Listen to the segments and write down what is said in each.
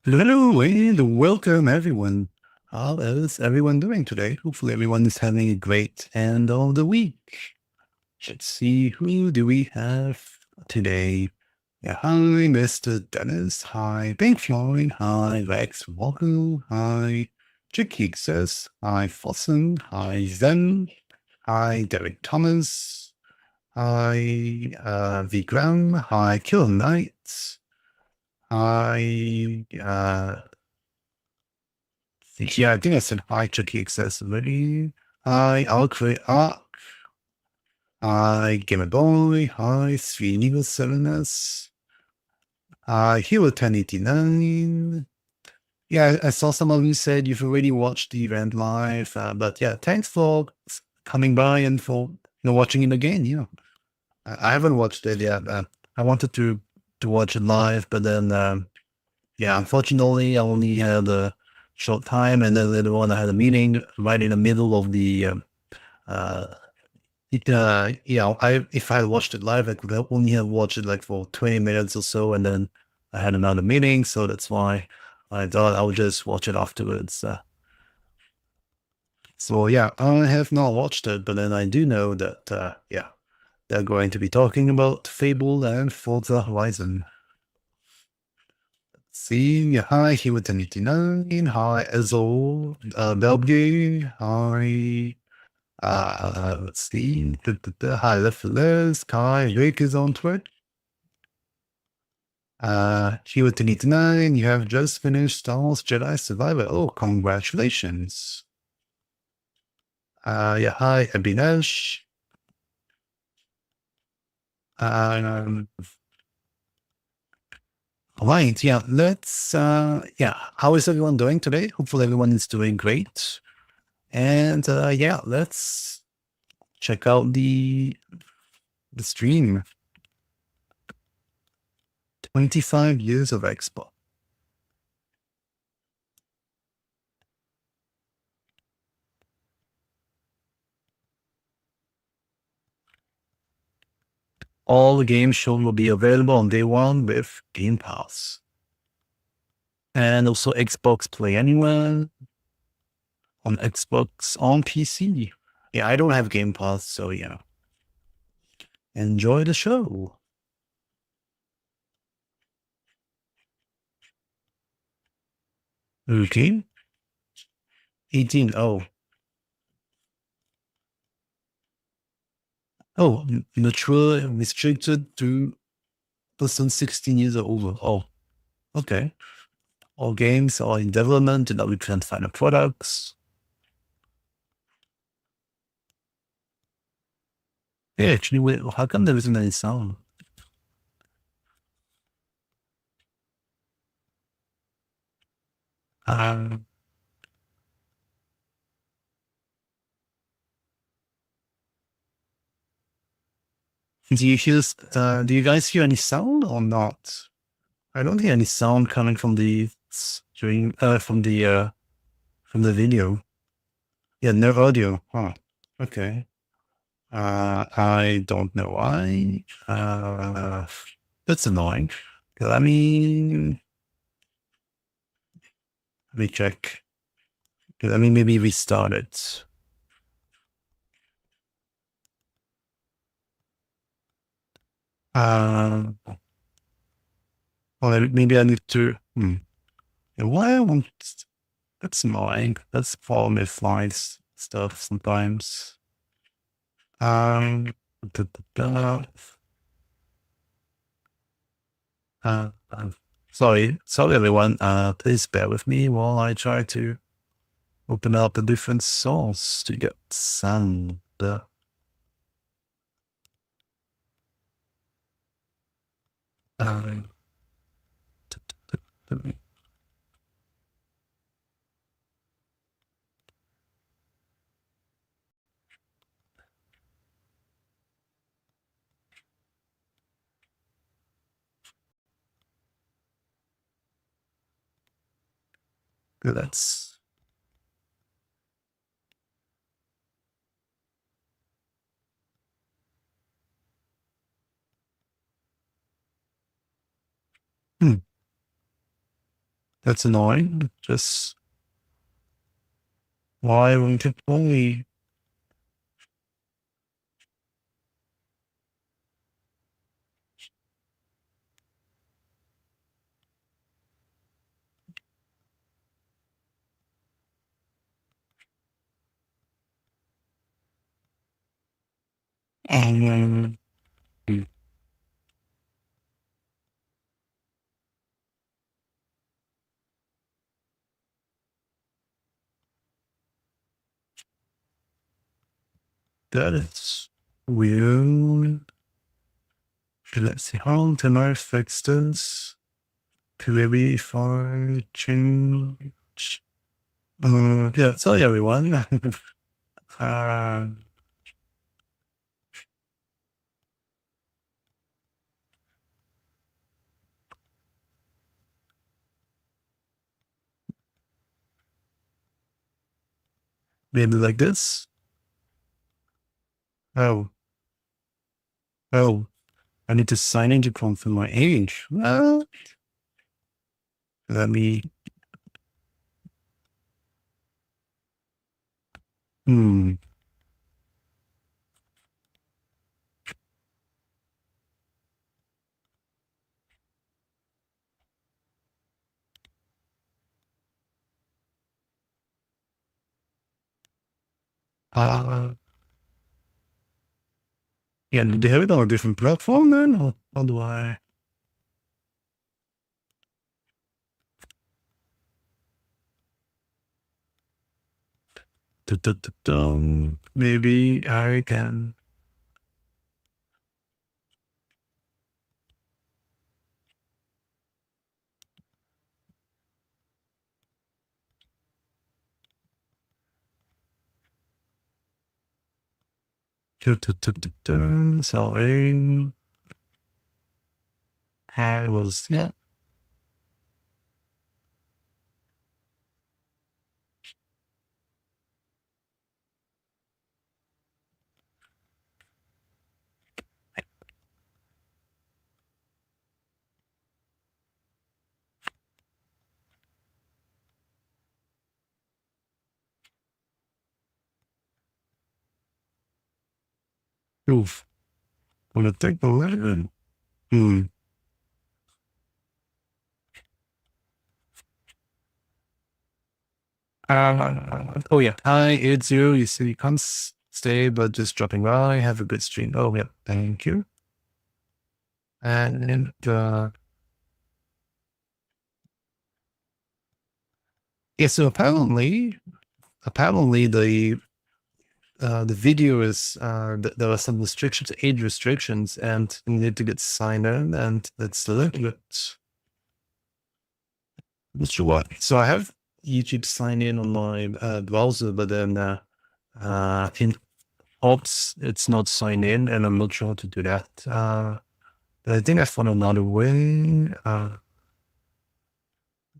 Hello and welcome everyone. How is everyone doing today? Hopefully everyone is having a great end of the week. Let's see, who do we have today? Yeah, hi, Mr. Dennis. Hi, Pink Floyd. Hi, Rex Walker. Hi, Chicky says. Hi, Fossen. Hi, Zen. Hi, Derek Thomas. Hi, V. Graham. Hi, Kill Knight. Hi, yeah, I think I said hi, Chucky Accessibility. Hi, I'll create art. Hi, Game Boy. Hi, Sweet Eagle 7S. Hi, Hero 1089. Yeah, I saw some of you said you've already watched the event live. But yeah, thanks for coming by and for watching it again. I haven't watched it yet. I wanted to watch it live, but then yeah, unfortunately, I only had a short time, and then later on, I had a meeting right in the middle of the. Uh, I if I had watched it live, I could have only have watched it like for 20 minutes or so, and then I had another meeting, so that's why I thought I would just watch it afterwards. So yeah, I have not watched it, but then I do know that yeah, they're going to be talking about Fable and Forza Horizon. See, hi, he with 1089. Hi, Ezel, Belgium. Hi, let's see. Hi, Leffeles. Kai, Rick is on Twitch. He with 1089. You have just finished Star Wars Jedi Survivor. Oh, congratulations. Yeah, hi, Abhinesh. Um, right, yeah, yeah, how is everyone doing today? Hopefully everyone is doing great. And yeah, let's check out the stream. 25 years of Xbox. All the games shown will be available on day one with Game Pass. And also Xbox Play Anywhere on Xbox on PC. Yeah, I don't have Game Pass, so yeah. Enjoy the show. Okay. 18. Oh. Oh, mature restricted to person 16 years or over. Oh, okay. All games are in development and that we can find the products. Yeah, actually, wait, how come there isn't any sound? Um, do you guys hear any sound or not? I don't hear any sound coming from the stream, from the video. Yeah, no audio. Huh. Okay. I don't know why. That's annoying. Let me check. Let me maybe restart it. Uh, well, maybe I need to. Why I want That's annoying. That's problem with flies stuff sometimes. Um, da, da, da. Uh, sorry everyone. Please bear with me while I try to open up a different source to get sound. Um, let's. Hmm. That's annoying. Just why won't it play? And that is weird. Let's see how can I fix this? Maybe if I change. Yeah, sorry everyone. uh, Maybe like this. Oh, oh, I need to sign in to confirm my age. Well, let me. Hmm. Uh, yeah, do they have it on a different platform then? Or how do I? Maybe I can. Sorry. I was, yeah. Oof. Wanna take the letter? Hmm. Oh yeah. Hi, it's you. You said you can't stay, but just dropping by. Have a good stream. Oh yeah, thank you. And yeah, so apparently the video is there are some restrictions, age restrictions, and you need to get signed in, and that's a little bit. Not sure what. So I have YouTube sign in on my browser, but then in Ops it's not signed in, and I'm not sure how to do that. But I think I found another way. But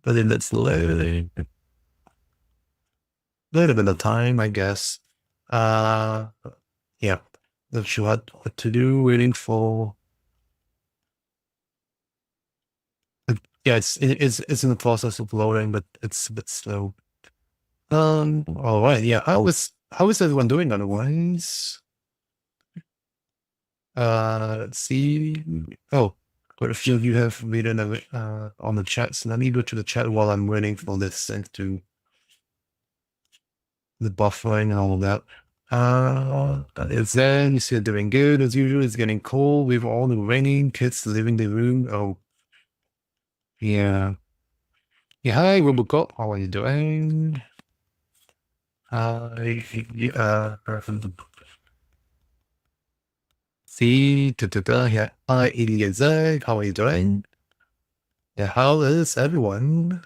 then that's a little bit of time, I guess. Yeah, not sure what to do. Waiting for. Yeah, it's in the process of loading, but it's a bit slow. All right. Yeah. How is everyone doing otherwise? Let's see. Oh, quite a few of you have written on the chat. So let me go to the chat while I'm waiting for this thing to the buffering and all of that. It's then you see it doing good as usual. It's getting cold with all the raining, kids leaving the room. Oh, yeah. Yeah. Hi, Robocop. How are you doing? Hi. See, yeah. Hi, Eliezer. How are you doing? Yeah. How is everyone?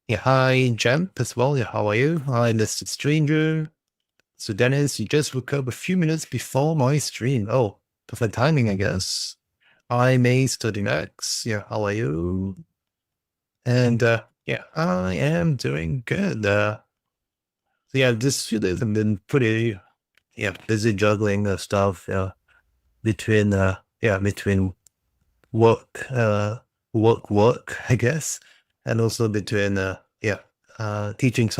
Yeah, hi, Jemp as well. Yeah, how are you? Hi, Listed Stranger. So, Dennis, you just woke up a few minutes before my stream. Oh, perfect timing, I guess. Hi, May Studying X. Yeah, how are you? And, yeah, I am doing good. So, yeah, this few days have been pretty, busy juggling the stuff, between, between work, I guess, and also between teaching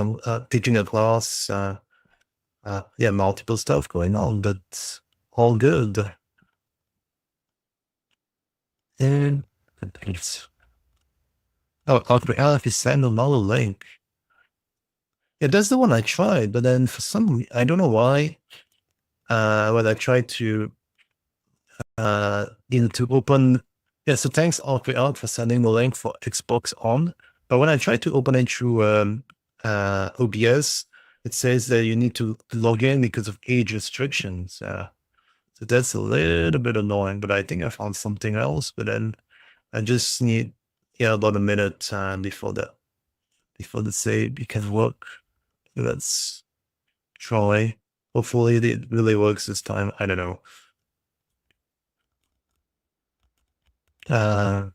a class, multiple stuff going on, but all good. And thanks. Oh, if you send another link. Yeah, that's the one I tried, but then for some reason, I don't know why, when I tried to open, so thanks Out for sending the link for Xbox On. But when I tried to open it through OBS, it says that you need to log in because of age restrictions. So that's a little bit annoying, but I think I found something else. But then I just need about a minute before the save can work. Let's try. Hopefully it really works this time. I don't know. So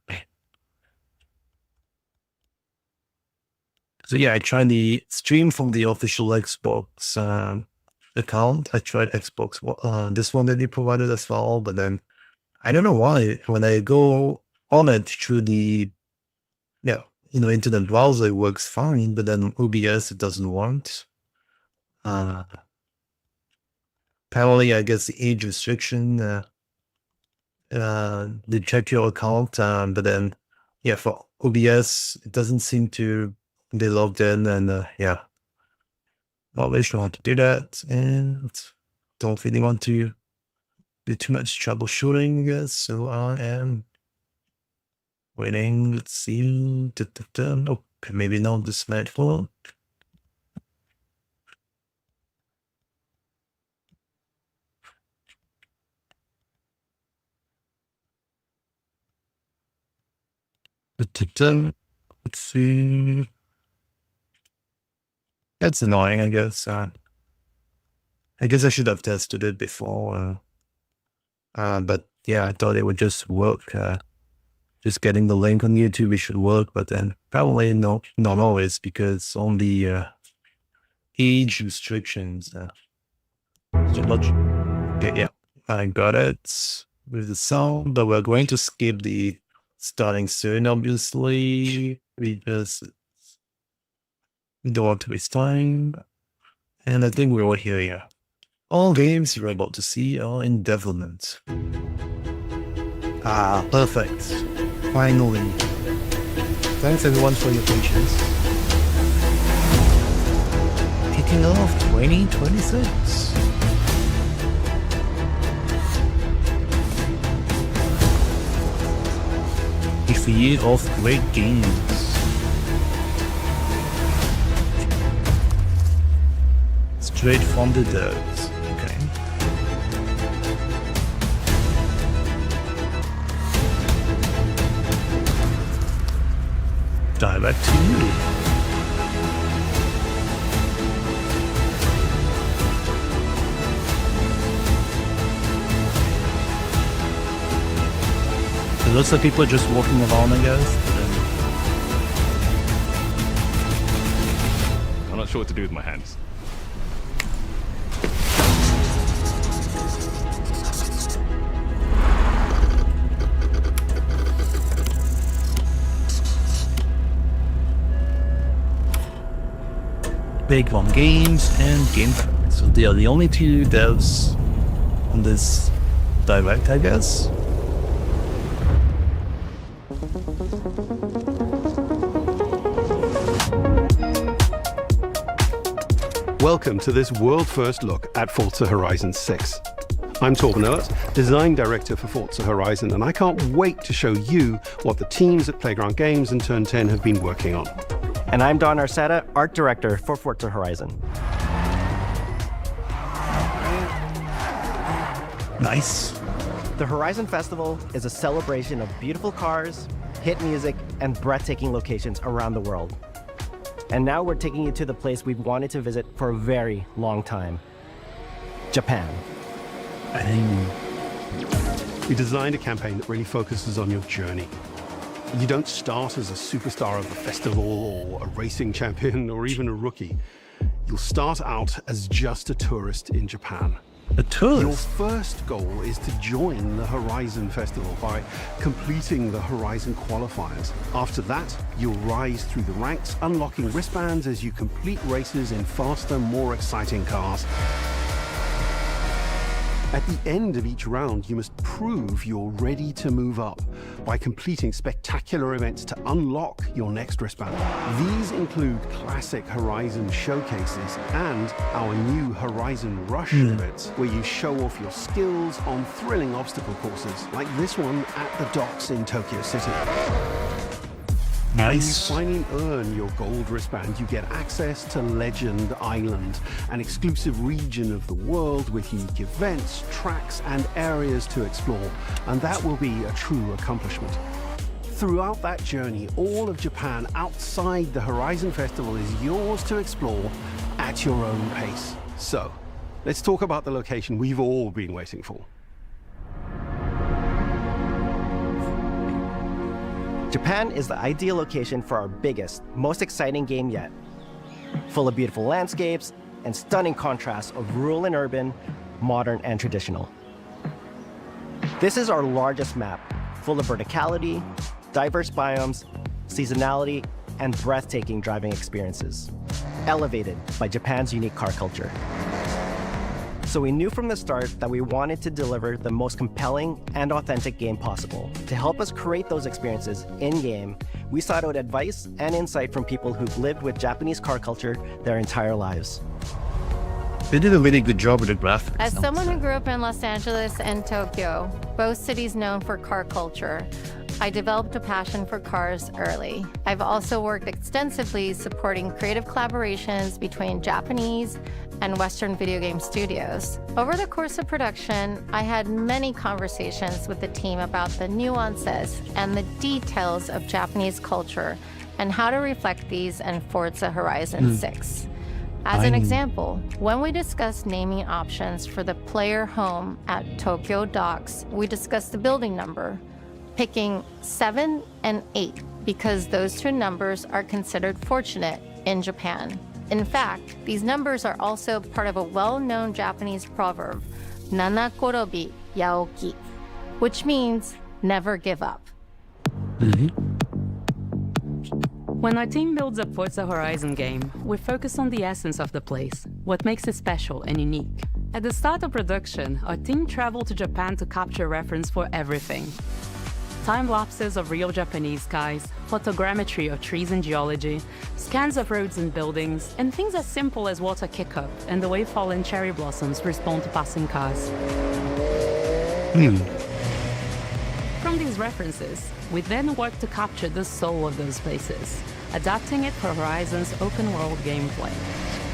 yeah, I tried the stream from the official Xbox account. I tried Xbox, this one that they provided as well, but then I don't know why when I go on it through the internet browser, it works fine, but then OBS it doesn't want. Apparently, I guess the age restriction. They check your account, but then for OBS it doesn't seem to be logged in, and not really sure how to do that, and don't really want to do too much troubleshooting, I guess. So I am waiting. Let's see. Okay, maybe not the smartphone. Let's see. That's annoying, I guess. I guess I should have tested it before. But yeah, I thought it would just work. Just getting the link on YouTube, it should work, but then probably not always, because on the age restrictions. Okay, yeah, I got it with the sound, but we're going to skip the starting soon, obviously, because we don't want to waste time. And I think we're all here, yeah. All games you're about to see are in development. Perfect. Finally. Thanks everyone for your patience. Kicking off 2026. It's a year of great games. Straight from the dirt. Okay. Direct to you. It looks like people are just walking around, I guess. I'm not sure what to do with my hands. Big One Games and GameFAQs. So they are the only two devs on this direct, I guess. Welcome to this world-first look at Forza Horizon 6. I'm Torben Ehlert, Design Director for Forza Horizon, and I can't wait to show you what the teams at Playground Games and Turn 10 have been working on. And I'm Don Arcetta, Art Director for Forza Horizon. Nice. The Horizon Festival is a celebration of beautiful cars, hit music, and breathtaking locations around the world. And now we're taking you to the place we've wanted to visit for a very long time, Japan. We designed a campaign that really focuses on your journey. You don't start as a superstar of the festival or a racing champion or even a rookie. You'll start out as just a tourist in Japan. A Your tourist. first goal is to join the Horizon Festival by completing the Horizon qualifiers. After that, you'll rise through the ranks, unlocking wristbands as you complete races in faster, more exciting cars. At the end of each round, you must prove you're ready to move up by completing spectacular events to unlock your next wristband. These include classic Horizon showcases and our new Horizon Rush events, where you show off your skills on thrilling obstacle courses, like this one at the docks in Tokyo City. Nice. When you finally earn your gold wristband, you get access to Legend Island, an exclusive region of the world with unique events, tracks, and areas to explore. And that will be a true accomplishment. Throughout that journey, all of Japan outside the Horizon Festival is yours to explore at your own pace. So, let's talk about the location we've all been waiting for. Japan is the ideal location for our biggest, most exciting game yet. Full of beautiful landscapes and stunning contrasts of rural and urban, modern and traditional. This is our largest map, full of verticality, diverse biomes, seasonality, and breathtaking driving experiences, elevated by Japan's unique car culture. So we knew from the start that we wanted to deliver the most compelling and authentic game possible. To help us create those experiences in-game, we sought out advice and insight from people who've lived with Japanese car culture their entire lives. They did a really good job with the graphics. As someone who grew up in Los Angeles and Tokyo, both cities known for car culture, I developed a passion for cars early. I've also worked extensively supporting creative collaborations between Japanese and Western video game studios. Over the course of production, I had many conversations with the team about the nuances and the details of Japanese culture and how to reflect these in Forza Horizon 6. As an example, when we discussed naming options for the player home at Tokyo Docks, we discussed the building number, picking 7 and 8 because those two numbers are considered fortunate in Japan. In fact, these numbers are also part of a well-known Japanese proverb, Nanakorobi Yaoki, which means never give up. When our team builds a Forza Horizon game, we focus on the essence of the place, what makes it special and unique. At the start of production, our team traveled to Japan to capture reference for everything. Time-lapses of real Japanese skies, photogrammetry of trees and geology, scans of roads and buildings, and things as simple as water kick-up and the way fallen cherry blossoms respond to passing cars. From these references, we then work to capture the soul of those places, adapting it for Horizon's open-world gameplay.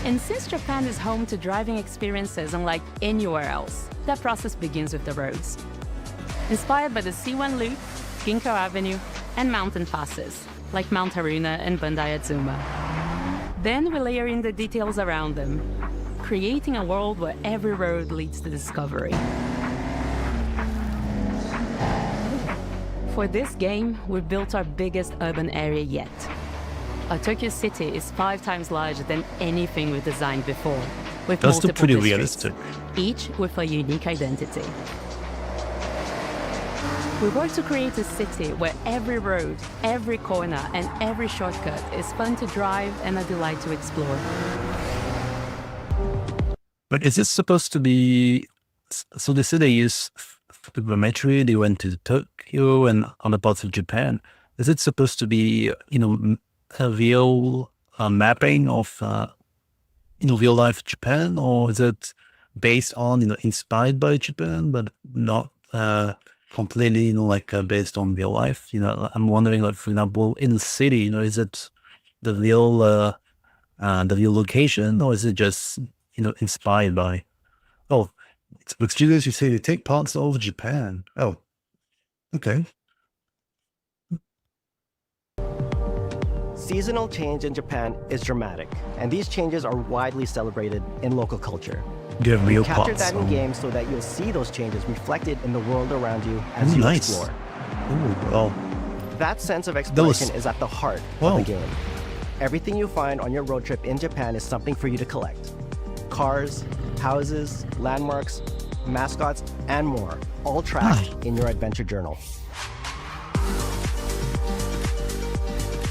And since Japan is home to driving experiences unlike anywhere else, that process begins with the roads. Inspired by the C1 Loop, Ginkgo Avenue, and mountain passes, like Mount Haruna and Bandai Atsuma. Then we layer in the details around them, creating a world where every road leads to discovery. For this game, we've built our biggest urban area yet. Our Tokyo city is 5 times larger than anything we've designed before, with That's still multiple pretty districts, realistic. each with a unique identity. We work to create a city where every road, every corner, and every shortcut is fun to drive and a delight to explore. But is this supposed to be... So they say they use photogrammetry, they went to Tokyo and other parts of Japan. Is it supposed to be, a real mapping of, real life Japan? Or is it based on, inspired by Japan, but not completely, based on real life? I'm wondering, for example, in the city, is it the real location, or is it just, inspired by? Oh, with studios, you say they take parts of Japan. Oh, okay. Seasonal change in Japan is dramatic, and these changes are widely celebrated in local culture. You have real Capture parts. that in game so that you'll see those changes reflected in the world around you as you nice. explore. Oh, well. That sense of exploration is at the heart of Wow. the game. Everything you find on your road trip in Japan is something for you to collect. cars, houses, landmarks, mascots, and more, all tracked in your adventure journal.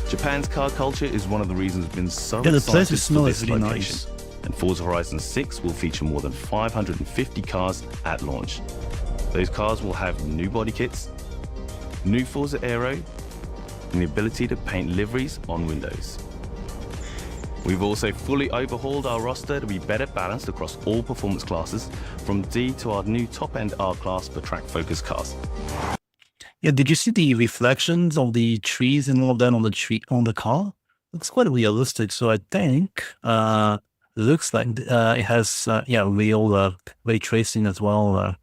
Japan's car culture is one of the reasons we've been so Yeah, the excited place for is really this location. nice. And Forza Horizon 6 will feature more than 550 cars at launch. Those cars will have new body kits, new Forza Aero, and the ability to paint liveries on windows. We've also fully overhauled our roster to be better balanced across all performance classes, from D to our new top-end R-Class for track-focused cars. Yeah, did you see the reflections of the trees and all of that on the car? Looks quite realistic. So I think looks like it has real ray tracing as well.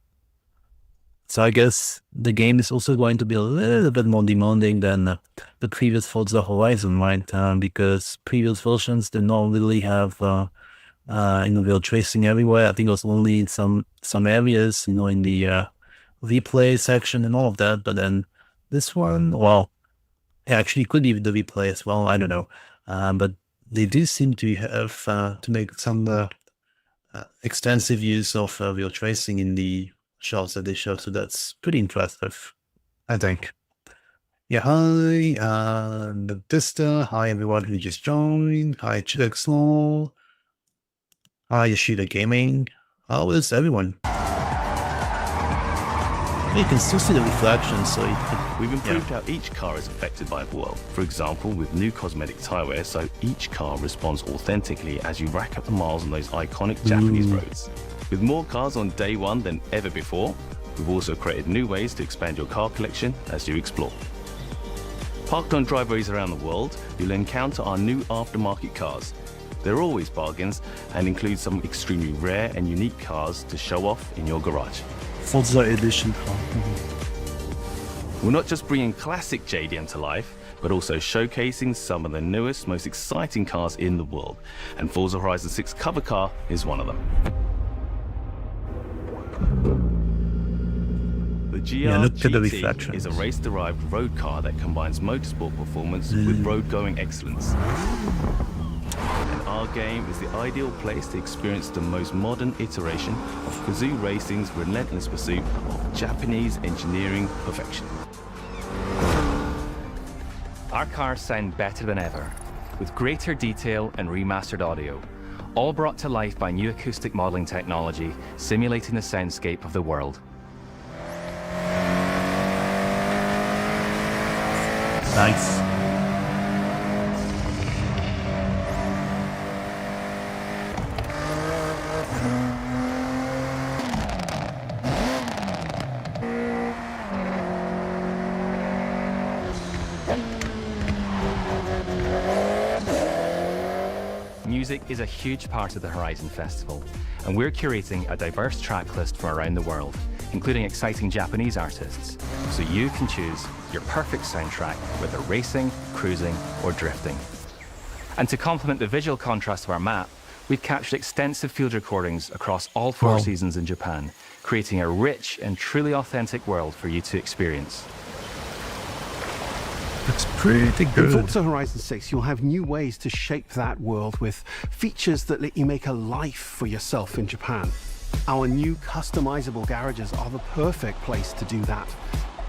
So I guess the game is also going to be a little bit more demanding than the previous Forza Horizon, right? Because previous versions did not really have real tracing everywhere. I think it was only in some areas, in the replay section and all of that. But then this one, well, actually it could be the replay as well. I don't know. But they do seem to have to make some extensive use of real tracing in the shots that they show. So that's pretty impressive, I think. Yeah, hi, Navista. Hi, everyone who just joined. Hi, Chixlaw. Hi, Yoshida Gaming. How is everyone? You can still see the reflections, so you can, We've improved how each car is affected by the world. For example, with new cosmetic tire wear, so each car responds authentically as you rack up the miles on those iconic Japanese roads. With more cars on day one than ever before, we've also created new ways to expand your car collection as you explore. Parked on driveways around the world, you'll encounter our new aftermarket cars. They're always bargains and include some extremely rare and unique cars to show off in your garage. Forza Edition. We're not just bringing classic JDM to life, but also showcasing some of the newest, most exciting cars in the world. And Forza Horizon 6 cover car is one of them. The GR look at the GT reflections. is a race-derived road car that combines motorsport performance with road-going excellence. And our game is the ideal place to experience the most modern iteration of Kazoo Racing's relentless pursuit of Japanese engineering perfection. Our cars sound better than ever, with greater detail and remastered audio, all brought to life by new acoustic modeling technology, simulating the soundscape of the world. Nice. Music is a huge part of the Horizon Festival, and we're curating a diverse track list from around the world, including exciting Japanese artists, so you can choose your perfect soundtrack, whether racing, cruising, or drifting. And to complement the visual contrast of our map, we've captured extensive field recordings across all 4 seasons in Japan, creating a rich and truly authentic world for you to experience. Looks pretty In good. Forza Horizon 6, you'll have new ways to shape that world with features that let you make a life for yourself in Japan. Our new customizable garages are the perfect place to do that.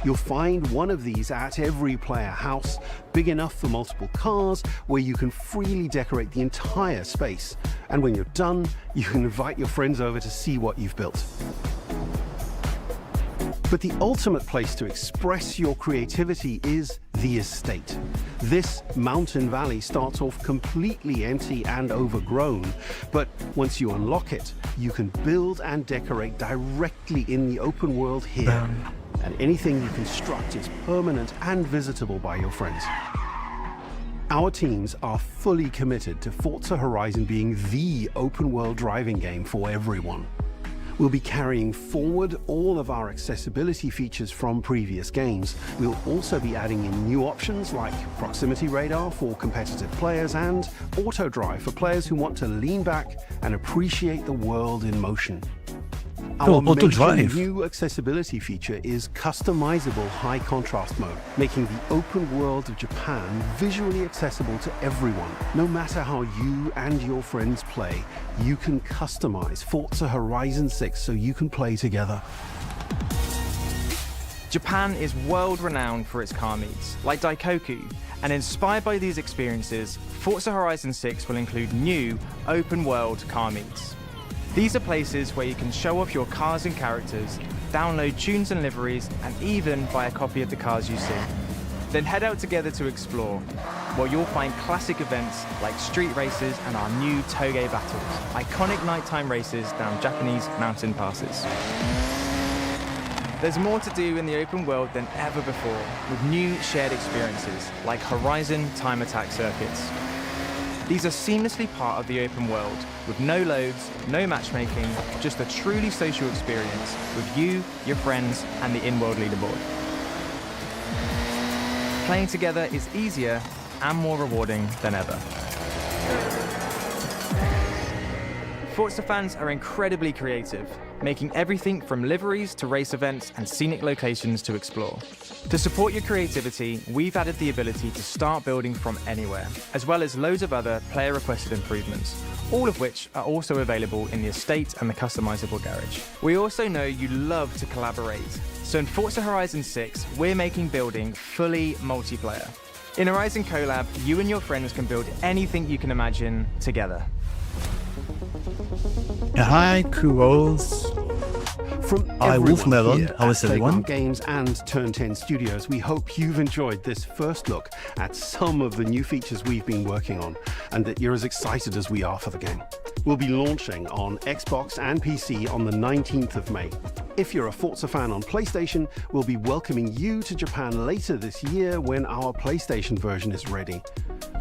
You'll find one of these at every player house, big enough for multiple cars, where you can freely decorate the entire space. And when you're done, you can invite your friends over to see what you've built. But the ultimate place to express your creativity is the estate. This mountain valley starts off completely empty and overgrown, but once you unlock it, you can build and decorate directly in the open world here. And anything you construct is permanent and visitable by your friends. Our teams are fully committed to Forza Horizon being the open world driving game for everyone. We'll be carrying forward all of our accessibility features from previous games. We'll also be adding in new options like proximity radar for competitive players and auto drive for players who want to lean back and appreciate the world in motion. Our Auto major drive. new accessibility feature is customizable high contrast mode, making the open world of Japan visually accessible to everyone. No matter how you and your friends play, you can customize Forza Horizon 6 so you can play together. Japan is world-renowned for its car meets, like Daikoku, and inspired by these experiences, Forza Horizon 6 will include new, open-world car meets. These are places where you can show off your cars and characters, download tunes and liveries, and even buy a copy of the cars you see. Then head out together to explore, where you'll find classic events like street races and our new Toge battles, iconic nighttime races down Japanese mountain passes. There's more to do in the open world than ever before, with new shared experiences like Horizon Time Attack circuits. These are seamlessly part of the open world, with no loads, no matchmaking, just a truly social experience with you, your friends, and the in-world leaderboard. Playing together is easier and more rewarding than ever. Forza fans are incredibly creative, making everything from liveries to race events and scenic locations to explore. To support your creativity, we've added the ability to start building from anywhere, as well as loads of other player-requested improvements, all of which are also available in the estate and the customizable garage. We also know you love to collaborate, so in Forza Horizon 6, we're making building fully multiplayer. In Horizon Collab, you and your friends can build anything you can imagine together. Hi, Kuros. From Hi, everyone Wolfmelon. here How at is everyone? Playground Games and Turn 10 Studios, we hope you've enjoyed this first look at some of the new features we've been working on, and that you're as excited as we are for the game. We'll be launching on Xbox and PC on the 19th of May. If you're a Forza fan on PlayStation, we'll be welcoming you to Japan later this year when our PlayStation version is ready.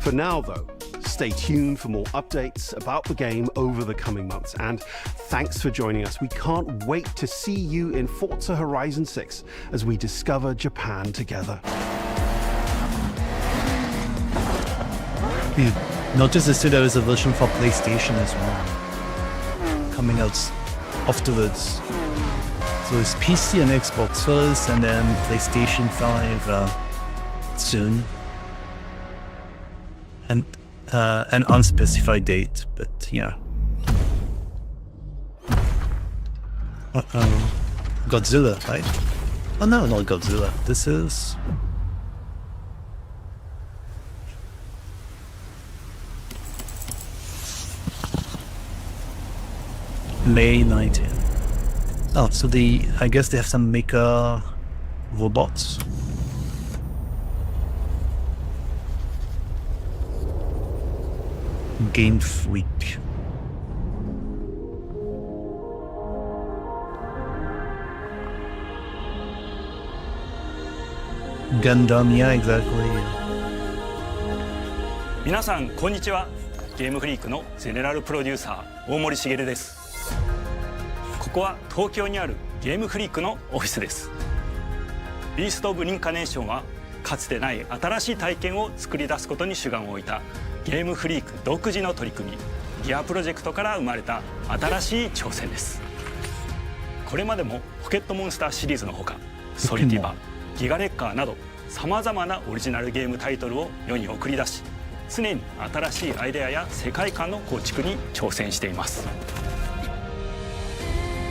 For now, though, stay tuned for more updates about the game over the coming months. And thanks for joining us. We can't wait to see you in Forza Horizon 6 as we discover Japan together. Notice that there is a version for PlayStation as well, coming out afterwards. So it's PC and Xbox first, and then PlayStation 5 soon. And an unspecified date, but yeah. Godzilla, right? Oh no, not Godzilla. This is... May 19th. Oh, so I guess they have some mecha robots. Game Freak. Gundam, yeah, exactly. 皆さんこんにちは。ゲームフリークのゼネラルプロデューサー大森茂です。ここは東京にあるゲームフリークのオフィスです。ビースト・オブ・リンカネーションはかつてない新しい体験を作り出すことに主眼を置いたゲームフリーク独自の取り組みギアプロジェクトから生まれた新しい挑戦です。これまでもポケットモンスターシリーズのほかソリティバ、ギガレッカーなどさまざまなオリジナルゲームタイトルを世に送り出し常に新しいアイデアや世界観の構築に挑戦しています。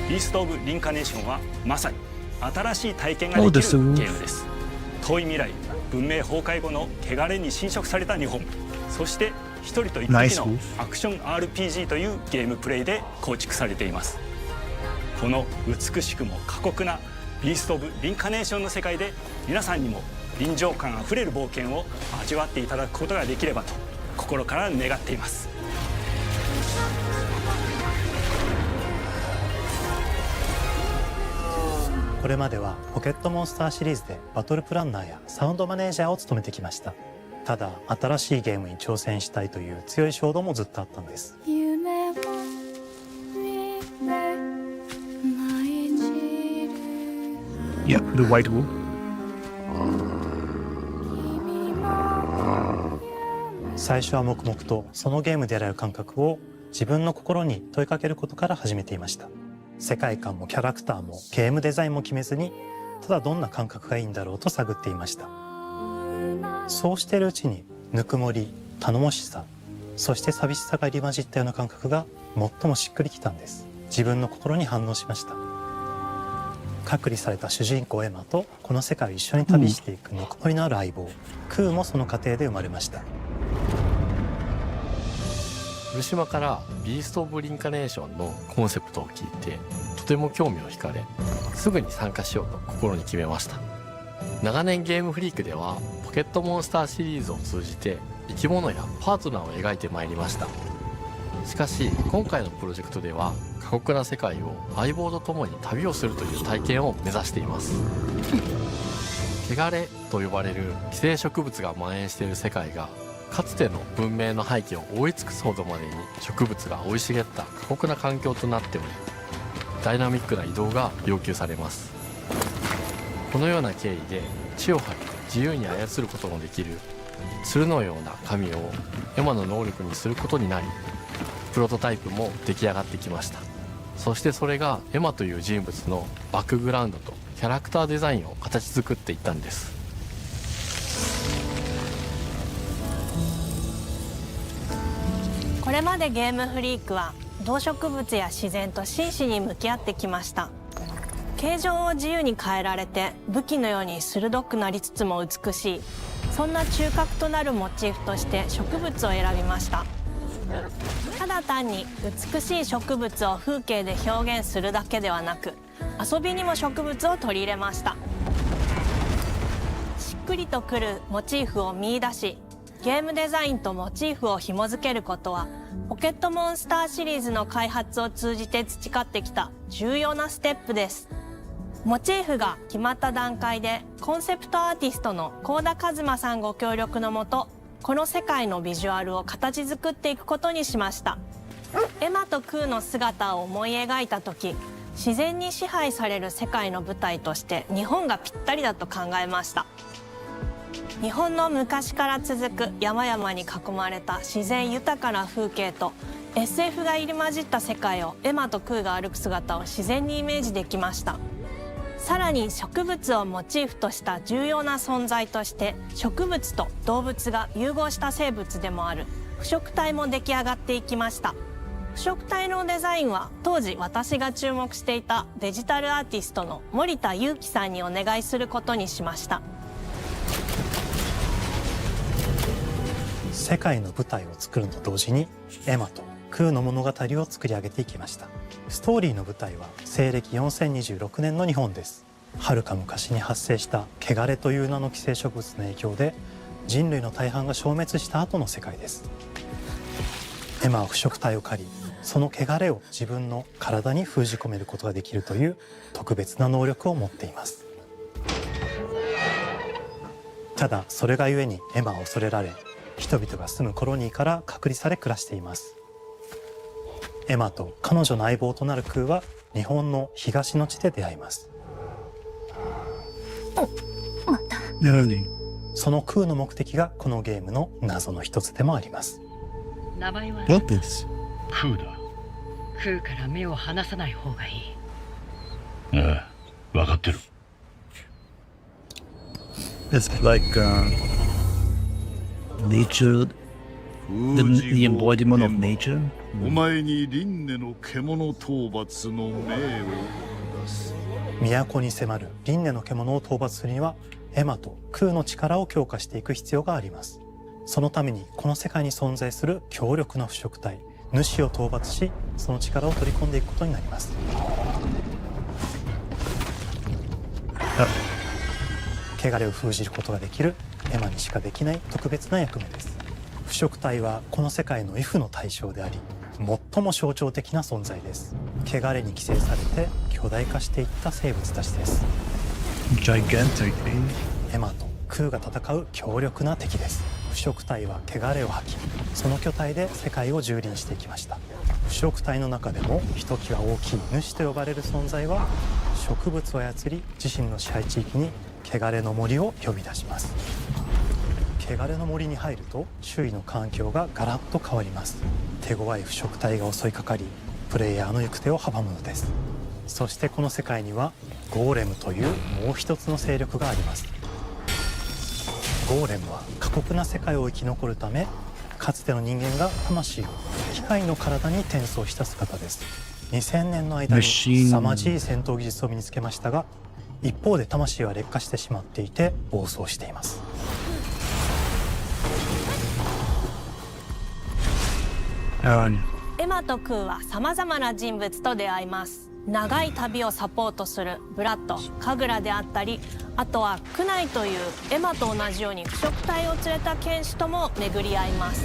ビースト・オブ・リンカネーションはまさに新しい体験ができるゲームです。遠い未来文明崩壊後の汚れに侵食された日本、そして一人と一匹のアクション RPG というゲームプレイで構築されています。この美しくも過酷なビースト・オブ・リンカネーションの世界で皆さんにも臨場感あふれる冒険を味わっていただくことができればと心から願っています。これまではポケットモンスターシリーズでバトルプランナーやサウンドマネージャーを務めてきました。ただ新しいゲームに挑戦したいという強い衝動もずっとあったんです。Yeah, the white wolf. 最初は黙々とそのゲームである感覚を自分の心に問いかけることから始めていました。世界観もキャラクターもゲームデザインも決めずに、ただどんな感覚がいいんだろうと探っていました。そうしているうちにぬくもり、頼もしさ、そして寂しさが入り混じったような感覚が最もしっくりきたんです。自分の心に反応しました。隔離された主人公エマとこの世界を一緒に旅していくぬくもりのある相棒、クーもその過程で生まれました。古島からビースト・オブ・リンカネーションのコンセプトを聞いてとても興味を惹かれ、すぐに参加しようと心に決めました。長年ゲームフリークではポケットモンスターシリーズを通じて生き物やパートナーを描いてまいりました。しかし今回のプロジェクトでは過酷な世界を相棒と共に旅をするという体験を目指しています。汚れと呼ばれる寄生植物が蔓延している世界がかつての文明の背景を覆い尽くすほどまでに植物が生い茂った過酷な環境となっており、ダイナミックな移動が要求されます。このような経緯で血を吐いて自由に操ることのできる鶴のような髪をエマの能力にすることになり、プロトタイプも出来上がってきました。そしてそれがエマという人物のバックグラウンドとキャラクターデザインを形作っていったんです。これまでゲームフリークは動植物や自然と真摯に向き合ってきました。形状を自由に変えられて武器のように鋭くなりつつも美しい、そんな中核となるモチーフとして植物を選びました。ただ単に美しい植物を風景で表現するだけではなく、遊びにも植物を取り入れました。しっくりとくるモチーフを見出し、ゲームデザインとモチーフを紐付けることはポケットモンスターシリーズの開発を通じて培ってきた重要なステップです。モチーフが決まった段階でコンセプトアーティストの幸田一馬さんご協力のもと、この世界のビジュアルを形作っていくことにしました。エマとクーの姿を思い描いた時、自然に支配される世界の舞台として日本がぴったりだと考えました。日本の昔から続く山々に囲まれた自然豊かな風景と SF が入り混じった世界をエマとクーが歩く姿を自然にイメージできました。さらに植物をモチーフとした重要な存在として植物と動物が融合した生物でもある腐植体も出来上がっていきました。腐植体のデザインは当時私が注目していたデジタルアーティストの森田裕樹さんにお願いすることにしました。世界の舞台を作るのと同時にエマとクーの物語を作り上げていきました。ストーリーの舞台は西暦4026年の日本です。はるか昔に発生した汚れという名の寄生植物の影響で人類の大半が消滅した後の世界です。エマは腐植体を借り、その汚れを自分の体に封じ込めることができるという特別な能力を持っています。ただそれがゆえにエマは恐れられ、人々が住むコロニーから隔離され暮らしています。エマと彼女の相棒となるクーは日本の東の地で出会います。そのクーの目的がこのゲームの謎の一つでもあります。名前はWhat is? クーだ。クーから目を離さない方がいい。ああ、分かってる。It's like nature, the embodiment of nature. お前に輪廻の獣討伐の命を出す。都に迫る輪廻の獣を討伐するにはエマとクーの力を強化していく必要があります。そのためにこの世界に存在する強力な腐植体主を討伐し、その力を取り込んでいくことになります。汚れを封じることができるエマにしかできない特別な役目です。腐植体はこの世界の畏怖の対象であり、最も象徴的な存在です。汚れに寄生されて巨大化していった生物たちです。Gigantic. エマとクーが戦う強力な敵です。腐植体は汚れを吐き、その巨体で世界を蹂躙していきました。腐植体の中でもひときわ大きい主と呼ばれる存在は植物を操り、自身の支配地域に汚れの森を呼び出します。汚れの森に入ると周囲の環境がガラッと変わります。手強い腐植体が襲いかかり、プレイヤーの行く手を阻むのです。そしてこの世界にはゴーレムというもう一つの勢力があります。ゴーレムは過酷な世界を生き残るため、かつての人間が魂を機械の体に転送した姿です。2000年の間に凄まじい戦闘技術を身につけましたが、一方で魂は劣化してしまっていて暴走しています。エマとクーはさまざまな人物と出会います。長い旅をサポートするブラッド、カグラであったり、あとはクナイというエマと同じように腐食体を連れた剣士とも巡り合います。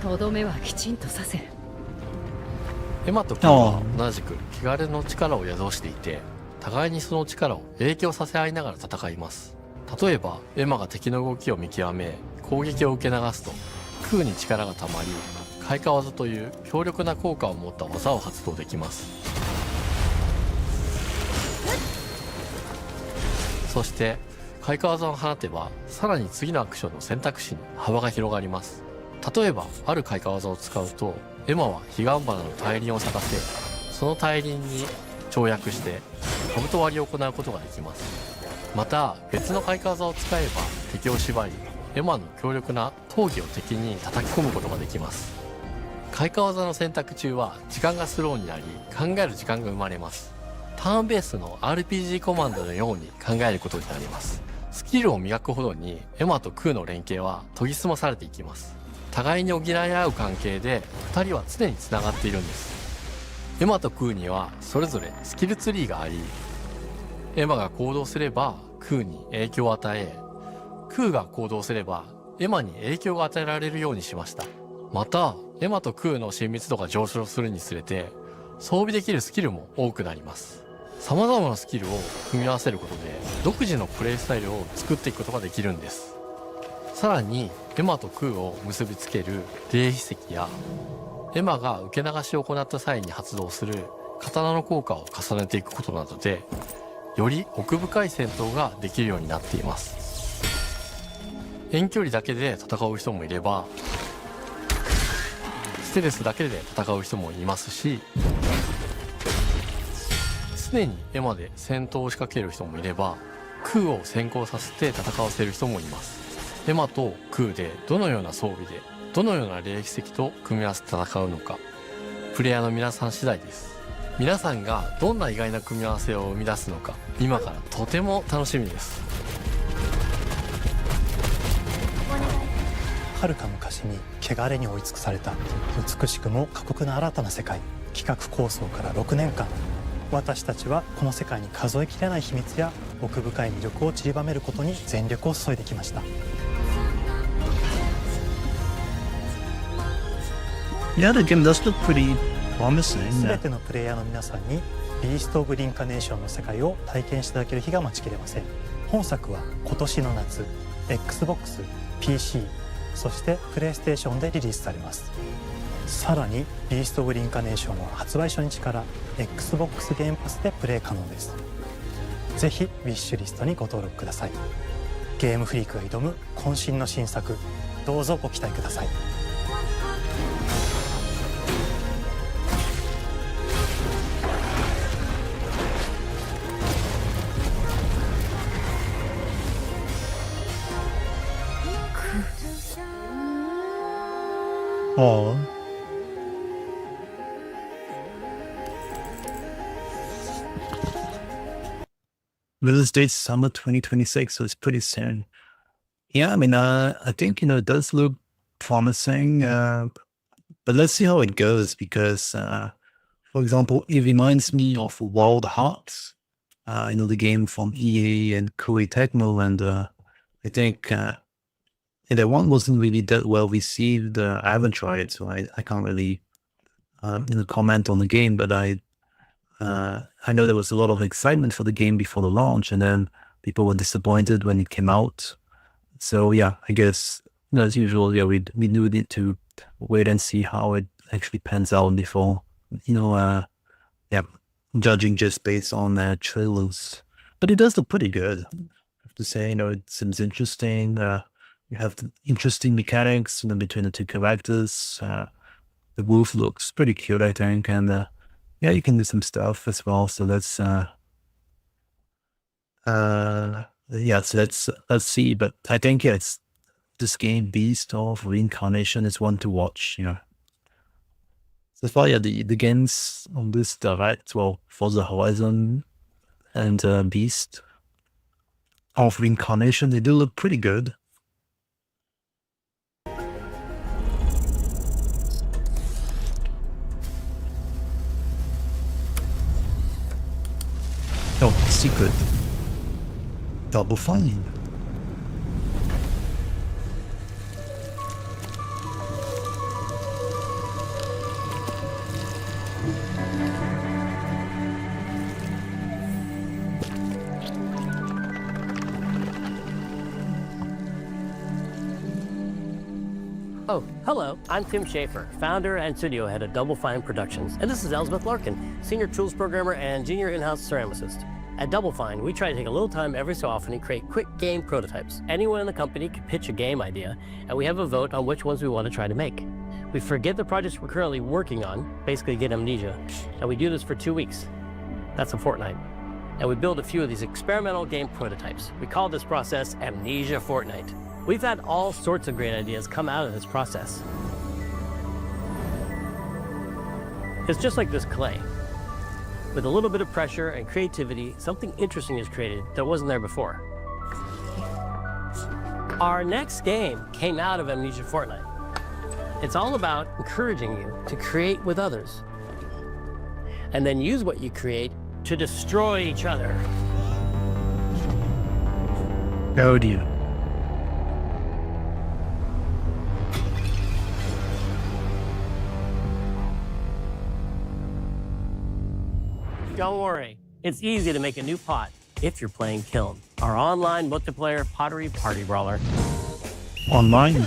とどめはきちんとさせる。エマとクーは同じく汚れの力を宿していて、互いにその力を影響させ合いながら戦います。例えばエマが敵の動きを見極め攻撃を受け流すと、クーに力がたまり開花技という強力な効果を持った技を発動できます。そして開花技を放てば、さらに次のアクションの選択肢に幅が広がります。例えばある開花技を使うと、エマは彼岸花の大輪を咲かせ、その大輪に跳躍して兜割りを行うことができます。また別の開花技を使えば敵を縛り、エマの強力な闘技を敵に叩き込むことができます。開花技の選択中は時間がスローになり、考える時間が生まれます。ターンベースの RPG コマンドのように考えることになります。スキルを磨くほどにエマとクーの連携は研ぎ澄まされていきます。互いに補い合う関係で2人は常につながっているんです。エマとクーにはそれぞれスキルツリーがあり、エマが行動すればクーに影響を与え、クーが行動すればエマに影響が与えられるようにしました。またエマとクーの親密度が上昇するにつれて装備できるスキルも多くなります。様々なスキルを組み合わせることで独自のプレイスタイルを作っていくことができるんです。さらにエマとクーを結びつける霊秘石や、エマが受け流しを行った際に発動する刀の効果を重ねていくことなどで、より奥深い戦闘ができるようになっています。遠距離だけで戦う人もいれば、ステルスだけで戦う人もいますし、常にエマで戦闘を仕掛ける人もいれば、クーを先行させて戦わせる人もいます。エマとクーでどのような装備でどのような霊秘石と組み合わせて戦うのか、プレイヤーの皆さん次第です。皆さんがどんな意外な組み合わせを生み出すのか、今からとても楽しみです。遥か昔に汚れに追い尽くされた美しくも過酷な新たな世界。企画構想から6年間、私たちはこの世界に数えきれない秘密や奥深い魅力を散りばめることに全力を注いできました。Yeah, the game does look pretty promising. すべてのプレイヤーの皆さんにビースト・オブ・リンカネーションの世界を体験していただける日が待ちきれません。本作は今年の夏 XBOX、PC、そしてプレイステーションでリリースされます。さらにビースト・オブ・リンカネーションは発売初日から XBOX ゲームパスでプレイ可能です。ぜひウィッシュリストにご登録ください。ゲームフリークが挑む渾身の新作、どうぞご期待ください。Oh. Release date summer 2026, so it's pretty soon. Yeah, I mean, I think, it does look promising, but let's see how it goes because, for example, it reminds me of Wild Hearts, the game from EA and Koei Tecmo, and I think that one wasn't really that well received. I haven't tried it, so I can't really comment on the game, but I know there was a lot of excitement for the game before the launch, and then people were disappointed when it came out. So yeah, I guess as usual, yeah, we do need to wait and see how it actually pans out before judging just based on trailers. But it does look pretty good, I have to say. It seems interesting. You have the interesting mechanics between the two characters. the wolf looks pretty cute, I think, and yeah, you can do some stuff as well. So let's yeah, so let's see. But I think yeah, it's this game, Beast of Reincarnation, is one to watch. You know, so far, yeah, the games on this direct, well, Forza Horizon and Beast of Reincarnation, they do look pretty good. Oh, secret. Double Fine. Oh, hello. I'm Tim Schafer, founder and studio head of Double Fine Productions. And this is Elizabeth Larkin, senior tools programmer and junior in-house ceramicist. At Double Fine, we try to take a little time every so often and create quick game prototypes. Anyone in the company can pitch a game idea, and we have a vote on which ones we want to try to make. We forget the projects we're currently working on, basically get amnesia, and we do this for 2 weeks. That's a fortnight. And we build a few of these experimental game prototypes. We call this process Amnesia Fortnight. We've had all sorts of great ideas come out of this process. It's just like this clay. With a little bit of pressure and creativity, something interesting is created that wasn't there before. Our next game came out of Amnesia Fortnight. It's all about encouraging you to create with others, and then use what you create to destroy each other. Oh dear. Don't worry, it's easy to make a new pot if you're playing Kiln, our online multiplayer pottery party brawler. Online?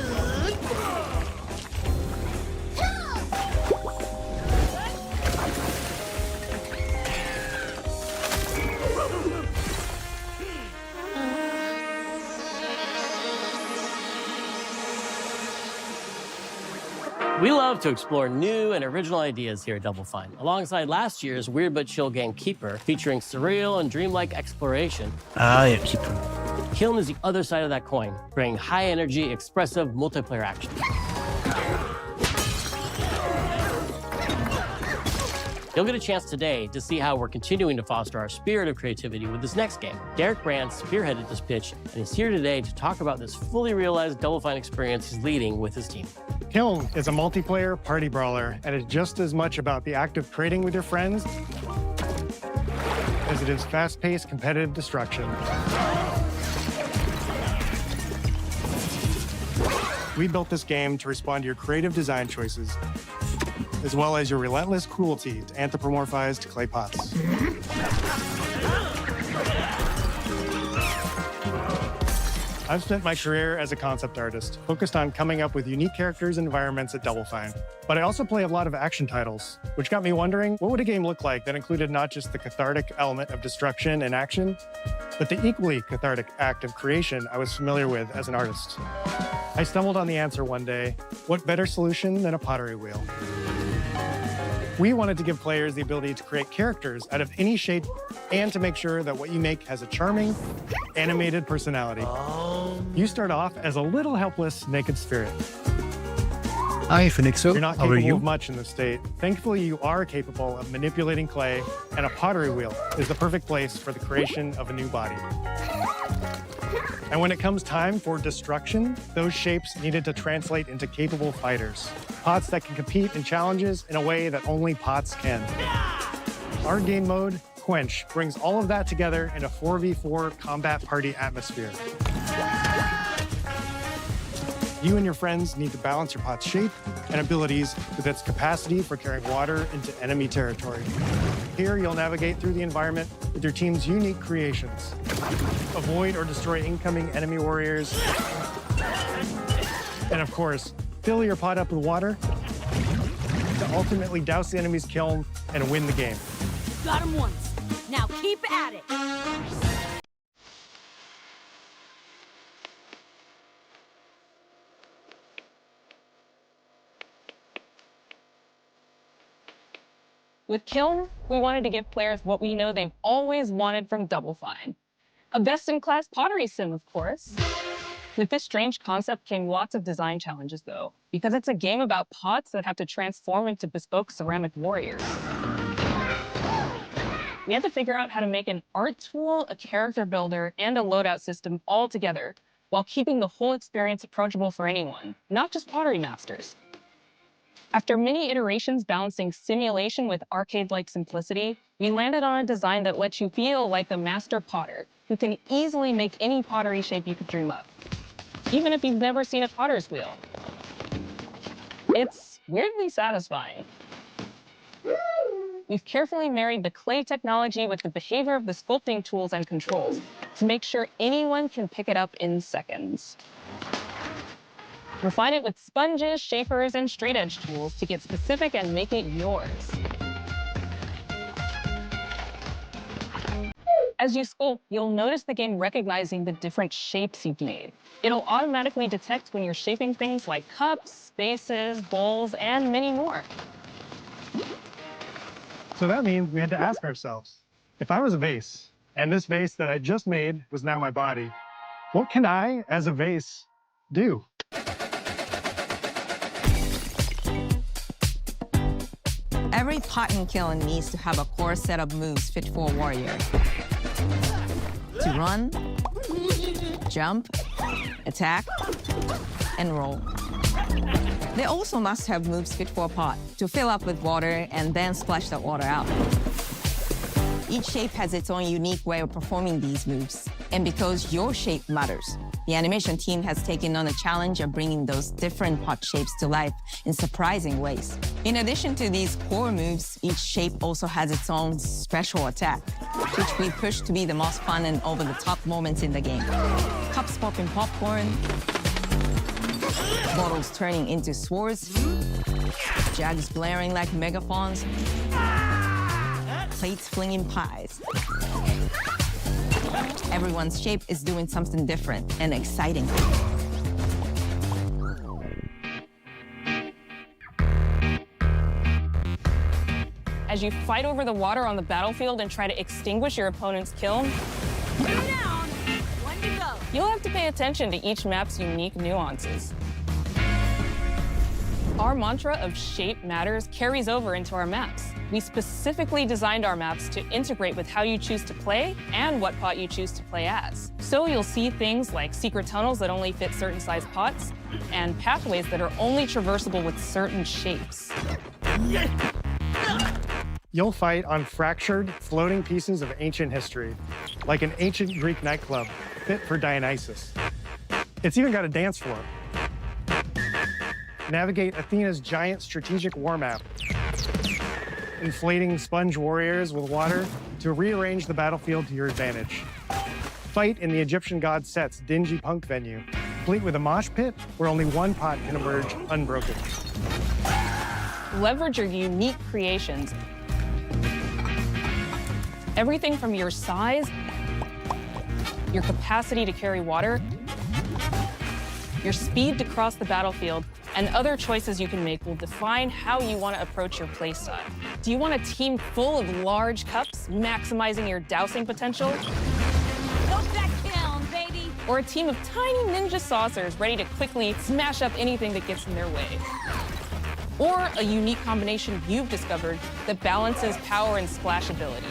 We love to explore new and original ideas here at Double Fine, alongside last year's Weird But Chill game Keeper, featuring surreal and dreamlike exploration. Ah, yeah, Keeper. Kiln is the other side of that coin, bringing high-energy, expressive multiplayer action. You'll get a chance today to see how we're continuing to foster our spirit of creativity with this next game. Derek Brand spearheaded this pitch, and he's here today to talk about this fully realized Double Fine experience he's leading with his team. Kiln is a multiplayer party brawler, and it's just as much about the act of trading with your friends as it is fast-paced competitive destruction. We built this game to respond to your creative design choices, as well as your relentless cruelty to anthropomorphized clay pots. I've spent my career as a concept artist, focused on coming up with unique characters and environments at Double Fine. But I also play a lot of action titles, which got me wondering, what would a game look like that included not just the cathartic element of destruction and action, but the equally cathartic act of creation I was familiar with as an artist? I stumbled on the answer one day: what better solution than a pottery wheel? We wanted to give players the ability to create characters out of any shape and to make sure that what you make has a charming, animated personality. You start off as a little helpless, naked spirit. Hi, Phoenixo. You're not How are capable you? of much in this state. Thankfully, you are capable of manipulating clay, and a pottery wheel is the perfect place for the creation of a new body. And when it comes time for destruction, those shapes needed to translate into capable fighters. Pots that can compete in challenges in a way that only pots can. Our game mode, Quench, brings all of that together in a 4v4 combat party atmosphere. You and your friends need to balance your pot's shape and abilities with its capacity for carrying water into enemy territory. Here, you'll navigate through the environment with your team's unique creations. Avoid or destroy incoming enemy warriors. And of course, fill your pot up with water to ultimately douse the enemy's kiln and win the game. Got him once. Now keep at it. With Kiln, we wanted to give players what we know they've always wanted from Double Fine. A best-in-class pottery sim, of course. With this strange concept came lots of design challenges, though, because it's a game about pots that have to transform into bespoke ceramic warriors. We had to figure out how to make an art tool, a character builder, and a loadout system all together, while keeping the whole experience approachable for anyone, not just pottery masters. After many iterations balancing simulation with arcade-like simplicity, we landed on a design that lets you feel like the master potter, who can easily make any pottery shape you could dream up, even if you've never seen a potter's wheel. It's weirdly satisfying. We've carefully married the clay technology with the behavior of the sculpting tools and controls to make sure anyone can pick it up in seconds. Refine it with sponges, shapers, and straight edge tools to get specific and make it yours. As you sculpt, you'll notice the game recognizing the different shapes you've made. It'll automatically detect when you're shaping things like cups, vases, bowls, and many more. So that means we had to ask ourselves, if I was a vase, and this vase that I just made was now my body, what can I, as a vase, do? Every pot and kiln needs to have a core set of moves fit for a warrior. To run, jump, attack, and roll. They also must have moves fit for a pot to fill up with water and then splash that water out. Each shape has its own unique way of performing these moves. And because your shape matters, the animation team has taken on the challenge of bringing those different pot shapes to life in surprising ways. In addition to these core moves, each shape also has its own special attack, which we push to be the most fun and over-the-top moments in the game. Cups popping popcorn, bottles turning into swords, jugs blaring like megaphones, plates flinging pies. Everyone's shape is doing something different and exciting. As you fight over the water on the battlefield and try to extinguish your opponent's kiln, you'll have to pay attention to each map's unique nuances. Our mantra of shape matters carries over into our maps. We specifically designed our maps to integrate with how you choose to play and what pot you choose to play as. So you'll see things like secret tunnels that only fit certain size pots and pathways that are only traversable with certain shapes. You'll fight on fractured, floating pieces of ancient history, like an ancient Greek nightclub fit for Dionysus. It's even got a dance floor. Navigate Athena's giant strategic war map, inflating sponge warriors with water to rearrange the battlefield to your advantage. Fight in the Egyptian god Set's dingy punk venue, complete with a mosh pit where only one pot can emerge unbroken. Leverage your unique creations. Everything from your size, your capacity to carry water, your speed to cross the battlefield, and other choices you can make will define how you want to approach your playstyle. Do you want a team full of large cups, maximizing your dousing potential? Go that kiln, baby! Or a team of tiny ninja saucers ready to quickly smash up anything that gets in their way? Or a unique combination you've discovered that balances power and splashability?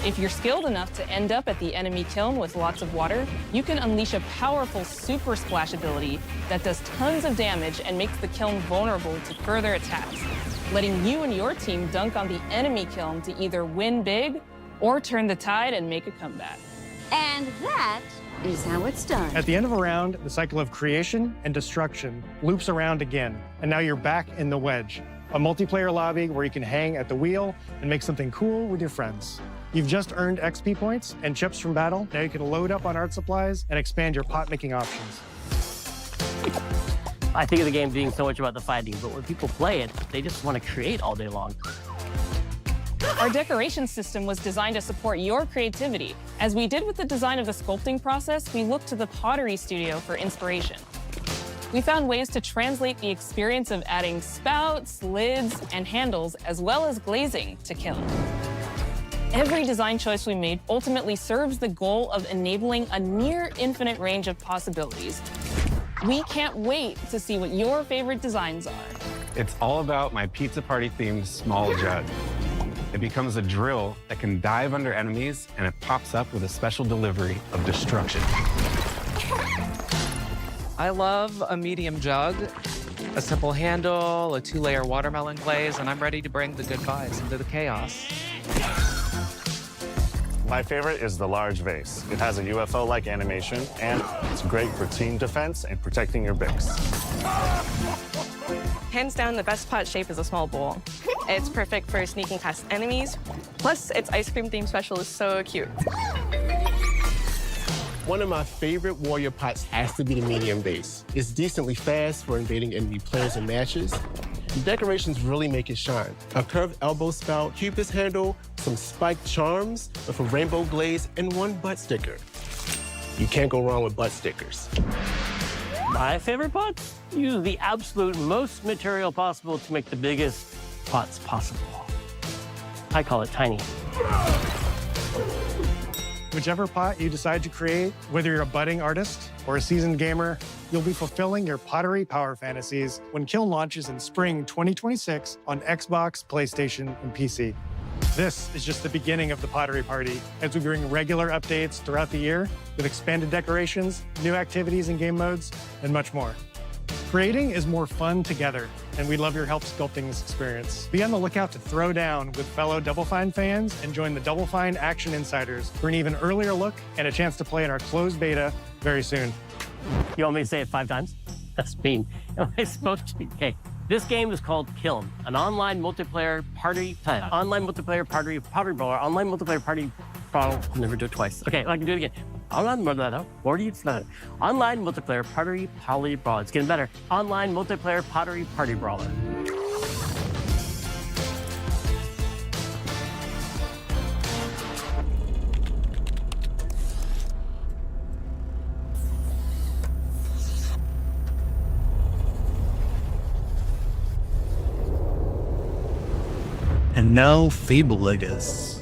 If you're skilled enough to end up at the enemy kiln with lots of water, you can unleash a powerful super splash ability that does tons of damage and makes the kiln vulnerable to further attacks, letting you and your team dunk on the enemy kiln to either win big or turn the tide and make a comeback. And that is how it's done. At the end of a round, the cycle of creation and destruction loops around again, and now you're back in the wedge, a multiplayer lobby where you can hang at the wheel and make something cool with your friends. You've just earned XP points and chips from battle. Now you can load up on art supplies and expand your pot-making options. I think of the game being so much about the fighting, but when people play it, they just want to create all day long. Our decoration system was designed to support your creativity. As we did with the design of the sculpting process, we looked to the Pottery Studio for inspiration. We found ways to translate the experience of adding spouts, lids, and handles, as well as glazing to Kiln. Every design choice we made ultimately serves the goal of enabling a near infinite range of possibilities. We can't wait to see what your favorite designs are. It's all about my pizza party themed small jug. It becomes a drill that can dive under enemies, and it pops up with a special delivery of destruction. I love a medium jug, a simple handle, a 2-layer watermelon glaze, and I'm ready to bring the good vibes into the chaos. My favorite is the large vase. It has a UFO-like animation, and it's great for team defense and protecting your Bix. Hands down, the best pot shape is a small bowl. It's perfect for sneaking past enemies. Plus, its ice cream theme special is so cute. One of my favorite warrior pots has to be the medium base. It's decently fast for invading enemy players and matches. The decorations really make it shine. A curved elbow spout, Cupid's handle, some spiked charms with a rainbow glaze, and one butt sticker. You can't go wrong with butt stickers. My favorite pots use the absolute most material possible to make the biggest pots possible. I call it tiny. Whichever pot you decide to create, whether you're a budding artist or a seasoned gamer, you'll be fulfilling your pottery power fantasies when Kiln launches in spring 2026 on Xbox, PlayStation, and PC. This is just the beginning of the Pottery Party as we bring regular updates throughout the year with expanded decorations, new activities and game modes, and much more. Creating is more fun together, and we love your help sculpting this experience. Be on the lookout to throw down with fellow Double Fine fans and join the Double Fine Action Insiders for an even earlier look and a chance to play in our closed beta very soon. You want me to say it 5 times? That's mean. Am I supposed to? Okay. This game is called Kiln, an online multiplayer party brawler, online multiplayer party. I'll never do it twice. Okay, I can do it again. Online multiplayer party brawler. It's getting better. Online multiplayer pottery party brawler. And now Fable Legacy.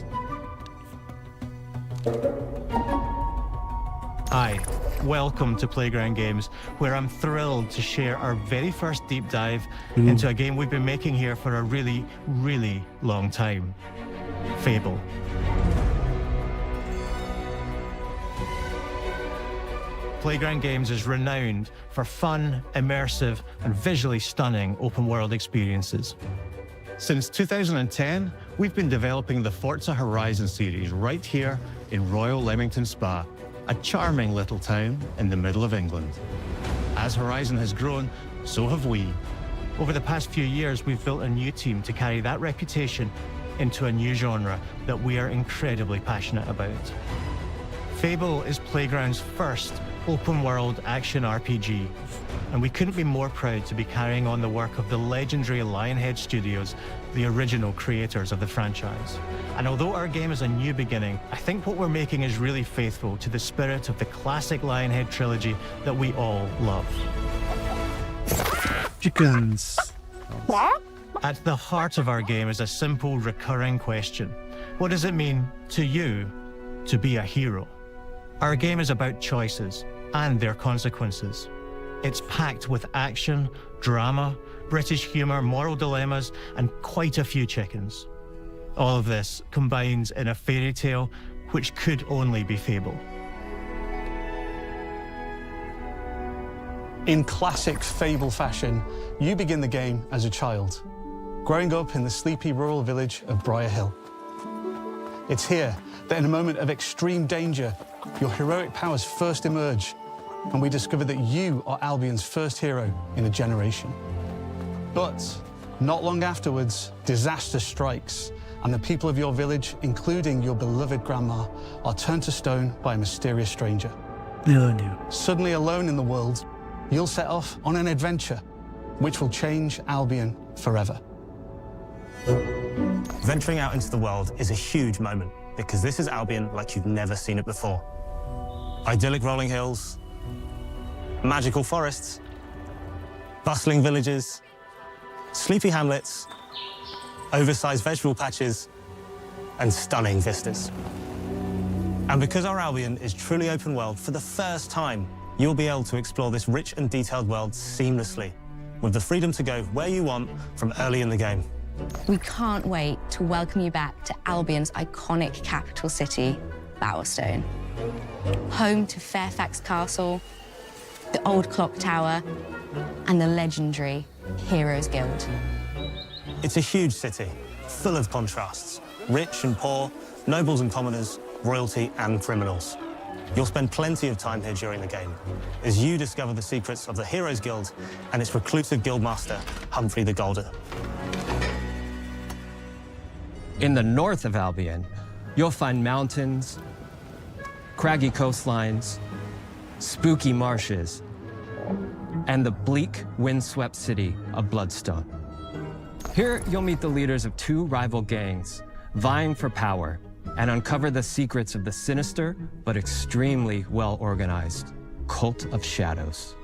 Hi, welcome to Playground Games, where I'm thrilled to share our very first deep dive into a game we've been making here for a really, really long time. Fable. Playground Games is renowned for fun, immersive, and visually stunning open-world experiences. Since 2010, we've been developing the Forza Horizon series right here in Royal Leamington Spa, a charming little town in the middle of England. As Horizon has grown, so have we. Over the past few years, we've built a new team to carry that reputation into a new genre that we are incredibly passionate about. Fable is Playground's first open-world action RPG, and we couldn't be more proud to be carrying on the work of the legendary Lionhead Studios, the original creators of the franchise. And although our game is a new beginning, I think what we're making is really faithful to the spirit of the classic Lionhead trilogy that we all love. Chickens. At the heart of our game is a simple, recurring question. What does it mean to you to be a hero? Our game is about choices and their consequences. It's packed with action, drama, British humour, moral dilemmas, and quite a few chickens. All of this combines in a fairy tale which could only be Fable. In classic Fable fashion, you begin the game as a child, growing up in the sleepy rural village of Briar Hill. It's here that in a moment of extreme danger, your heroic powers first emerge, and we discover that you are Albion's first hero in a generation. But not long afterwards, disaster strikes, and the people of your village, including your beloved grandma, are turned to stone by a mysterious stranger. No. Suddenly alone in the world, you'll set off on an adventure which will change Albion forever. Venturing out into the world is a huge moment because this is Albion like you've never seen it before. Idyllic rolling hills, magical forests, bustling villages, sleepy hamlets, oversized vegetable patches, and stunning vistas. And because our Albion is truly open world, for the first time, you'll be able to explore this rich and detailed world seamlessly, with the freedom to go where you want from early in the game. We can't wait to welcome you back to Albion's iconic capital city, Bowerstone. Home to Fairfax Castle, the old clock tower, and the legendary Heroes Guild. It's a huge city, full of contrasts. Rich and poor, nobles and commoners, royalty and criminals. You'll spend plenty of time here during the game as you discover the secrets of the Heroes Guild and its reclusive guildmaster, Humphrey the Golden. In the north of Albion, you'll find mountains, craggy coastlines, spooky marshes, and the bleak, windswept city of Bloodstone. Here, you'll meet the leaders of two rival gangs, vying for power, and uncover the secrets of the sinister but extremely well-organized Cult of Shadows.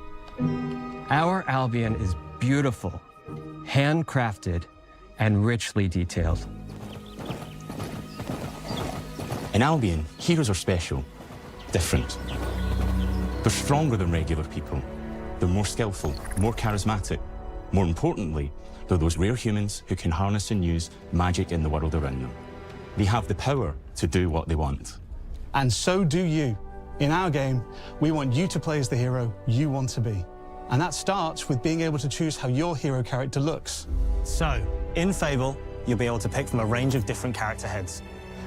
Our Albion is beautiful, handcrafted, and richly detailed. In Albion, heroes are special, different. They're stronger than regular people. They're more skillful, more charismatic. More importantly, they're those rare humans who can harness and use magic in the world around them. They have the power to do what they want. And so do you. In our game, we want you to play as the hero you want to be. And that starts with being able to choose how your hero character looks. So, in Fable, you'll be able to pick from a range of different character heads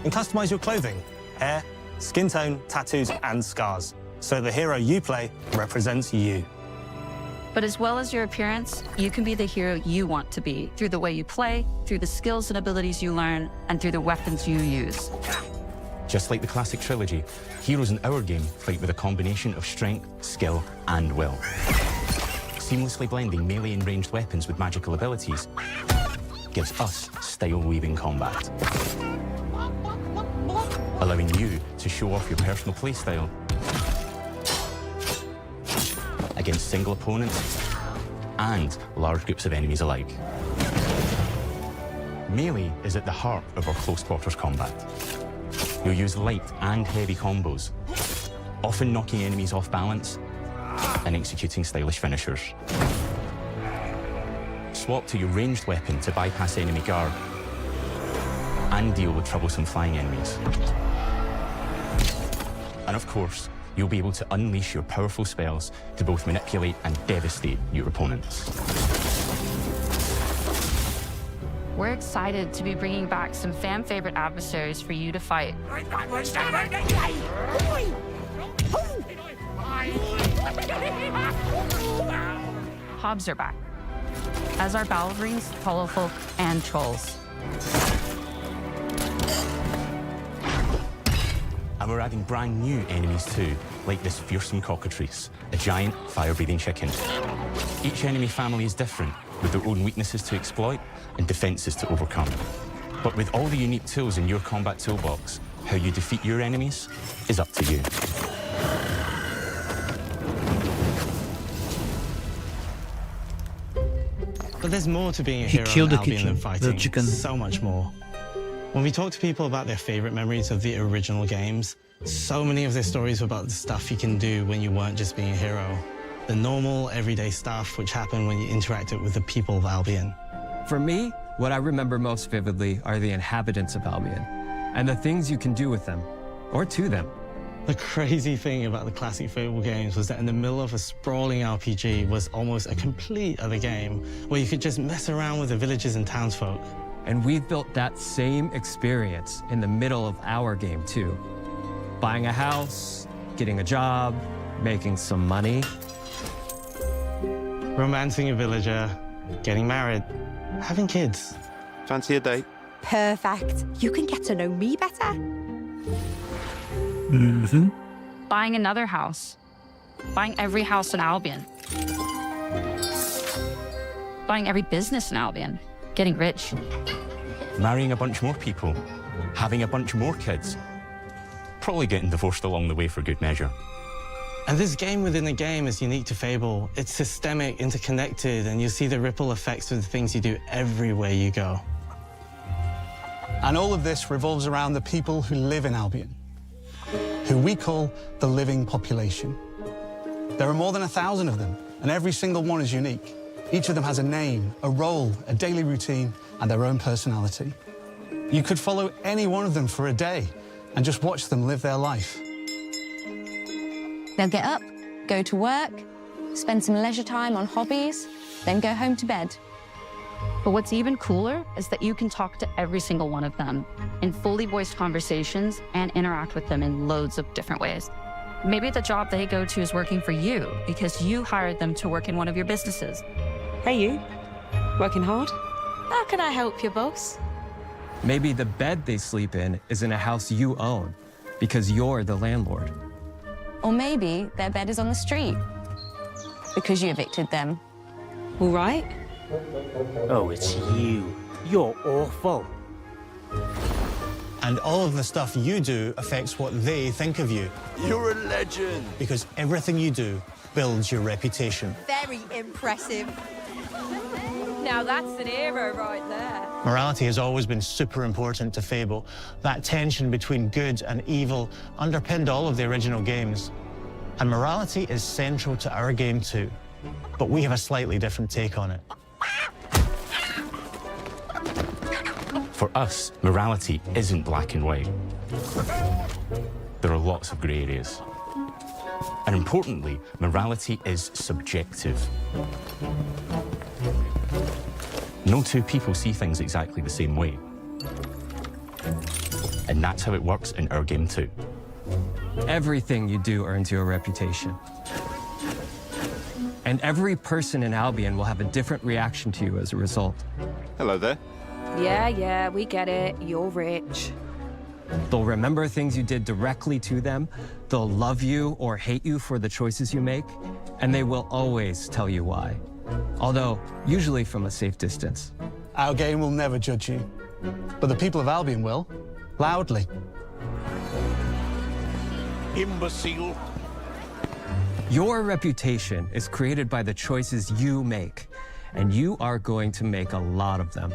and customize your clothing, hair, skin tone, tattoos, and scars, so the hero you play represents you. But as well as your appearance, you can be the hero you want to be through the way you play, through the skills and abilities you learn, and through the weapons you use. Just like the classic trilogy, heroes in our game fight with a combination of strength, skill, and will. Seamlessly blending melee and ranged weapons with magical abilities gives us style-weaving combat. Allowing you to show off your personal playstyle against single opponents and large groups of enemies alike. Melee is at the heart of our close quarters combat. You'll use light and heavy combos, often knocking enemies off balance and executing stylish finishers. Swap to your ranged weapon to bypass enemy guard and deal with troublesome flying enemies. And of course, you'll be able to unleash your powerful spells to both manipulate and devastate your opponents. We're excited to be bringing back some fan-favorite adversaries for you to fight. Hobbs are back, as are Balverines, Hollowfolk, and Trolls. And we're adding brand new enemies too, like this fearsome cockatrice, a giant fire-breathing chicken. Each enemy family is different, with their own weaknesses to exploit and defenses to overcome. But with all the unique tools in your combat toolbox, how you defeat your enemies is up to you. But there's more to being a He hero killed in the Albion than kitchen, fighting. the chicken. So much more. When we talk to people about their favorite memories of the original games, so many of their stories were about the stuff you can do when you weren't just being a hero. The normal, everyday stuff which happened when you interacted with the people of Albion. For me, what I remember most vividly are the inhabitants of Albion and the things you can do with them, or to them. The crazy thing about the classic Fable games was that in the middle of a sprawling RPG was almost a complete other game where you could just mess around with the villages and townsfolk. And we've built that same experience in the middle of our game, too. Buying a house, getting a job, making some money. Romancing a villager, getting married, having kids. Fancy a date? Perfect. You can get to know me better. Mm-hmm. Buying another house. Buying every house in Albion. Buying every business in Albion. Getting rich. Marrying a bunch more people, having a bunch more kids, probably getting divorced along the way for good measure. And this game within a game is unique to Fable. It's systemic, interconnected, and you see the ripple effects of the things you do everywhere you go. And all of this revolves around the people who live in Albion, who we call the living population. There are more than 1,000 of them, and every single one is unique. Each of them has a name, a role, a daily routine, and their own personality. You could follow any one of them for a day and just watch them live their life. They'll get up, go to work, spend some leisure time on hobbies, then go home to bed. But what's even cooler is that you can talk to every single one of them in fully voiced conversations and interact with them in loads of different ways. Maybe the job they go to is working for you because you hired them to work in one of your businesses. Hey, you. Working hard? How can I help you, boss? Maybe the bed they sleep in is in a house you own because you're the landlord. Or maybe their bed is on the street because you evicted them. All right. Oh, it's you. You're awful. And all of the stuff you do affects what they think of you. You're a legend. Because everything you do builds your reputation. Very impressive. Now that's an hero right there. Morality has always been super important to Fable. That tension between good and evil underpinned all of the original games. And morality is central to our game too. But we have a slightly different take on it. For us, morality isn't black and white. There are lots of grey areas. And importantly, morality is subjective. No two people see things exactly the same way. And that's how it works in our game too. Everything you do earns you a reputation. And every person in Albion will have a different reaction to you as a result. Hello there. Yeah, we get it. You're rich. They'll remember things you did directly to them, they'll love you or hate you for the choices you make, and they will always tell you why. Although, usually from a safe distance. Our game will never judge you, but the people of Albion will, loudly. Imbecile. Your reputation is created by the choices you make, and you are going to make a lot of them.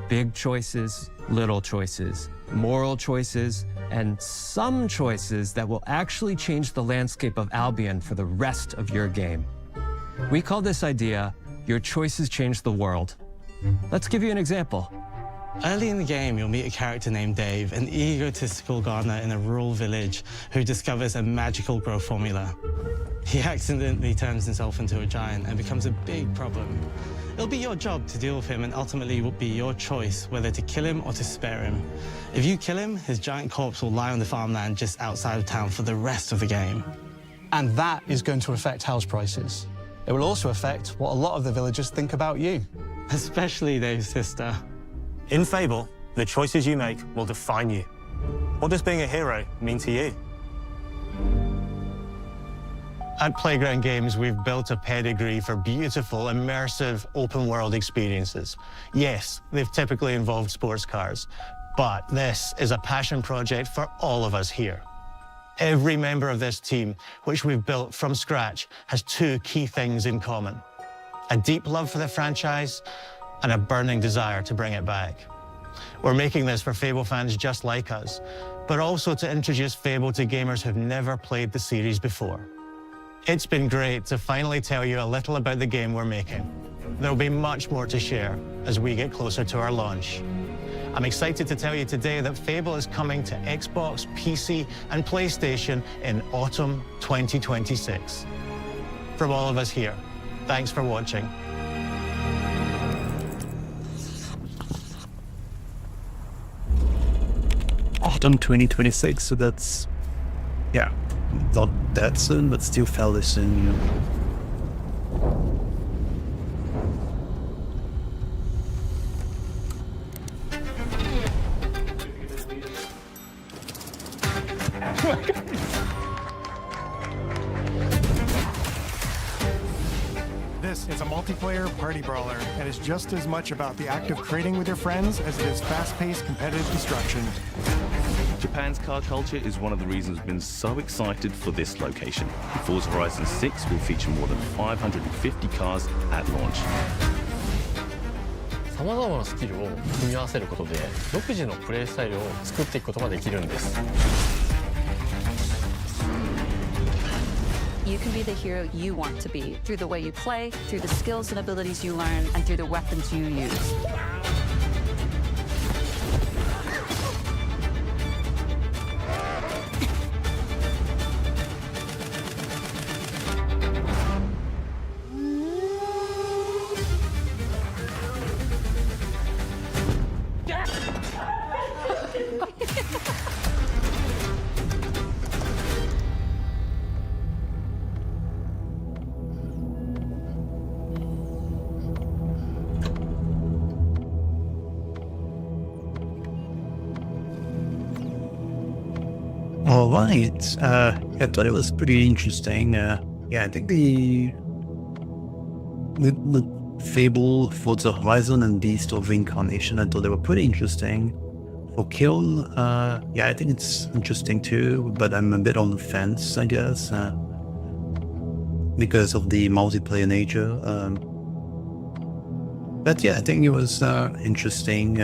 Big choices, little choices, moral choices, and some choices that will actually change the landscape of Albion for the rest of your game. We call this idea, your choices change the world. Let's give you an example. Early in the game, you'll meet a character named Dave, an egotistical gardener in a rural village who discovers a magical growth formula. He accidentally turns himself into a giant and becomes a big problem. It'll be your job to deal with him, and ultimately it will be your choice whether to kill him or to spare him. If you kill him, his giant corpse will lie on the farmland just outside of town for the rest of the game. And that is going to affect house prices. It will also affect what a lot of the villagers think about you. Especially Dave's sister. In Fable, the choices you make will define you. What does being a hero mean to you? At Playground Games, we've built a pedigree for beautiful, immersive, open-world experiences. Yes, they've typically involved sports cars, but this is a passion project for all of us here. Every member of this team, which we've built from scratch, has two key things in common: a deep love for the franchise and a burning desire to bring it back. We're making this for Fable fans just like us, but also to introduce Fable to gamers who've never played the series before. It's been great to finally tell you a little about the game we're making. There'll be much more to share as we get closer to our launch. I'm excited to tell you today that Fable is coming to Xbox, PC, and PlayStation in autumn 2026. From all of us here, thanks for watching. Autumn 2026, so that's, yeah, not that soon, but still fairly soon, you know. This is a multiplayer party brawler and is just as much about the act of trading with your friends as it is fast-paced competitive destruction. Japan's car culture is one of the reasons we've been so excited for this location. Forza Horizon 6 will feature more than 550 cars at launch. さまざまなスキルを組み合わせることで独自のプレイスタイルを作っていくことができるんです。 You can be the hero you want to be through the way you play, through the skills and abilities you learn, and through the weapons you use. All right. I thought it was pretty interesting. Yeah, I think the Fable, Forza Horizon, and Beast of Reincarnation, I thought they were pretty interesting. For Kill, yeah, I think it's interesting too, but I'm a bit on the fence, I guess, because of the multiplayer nature. But yeah, I think it was interesting.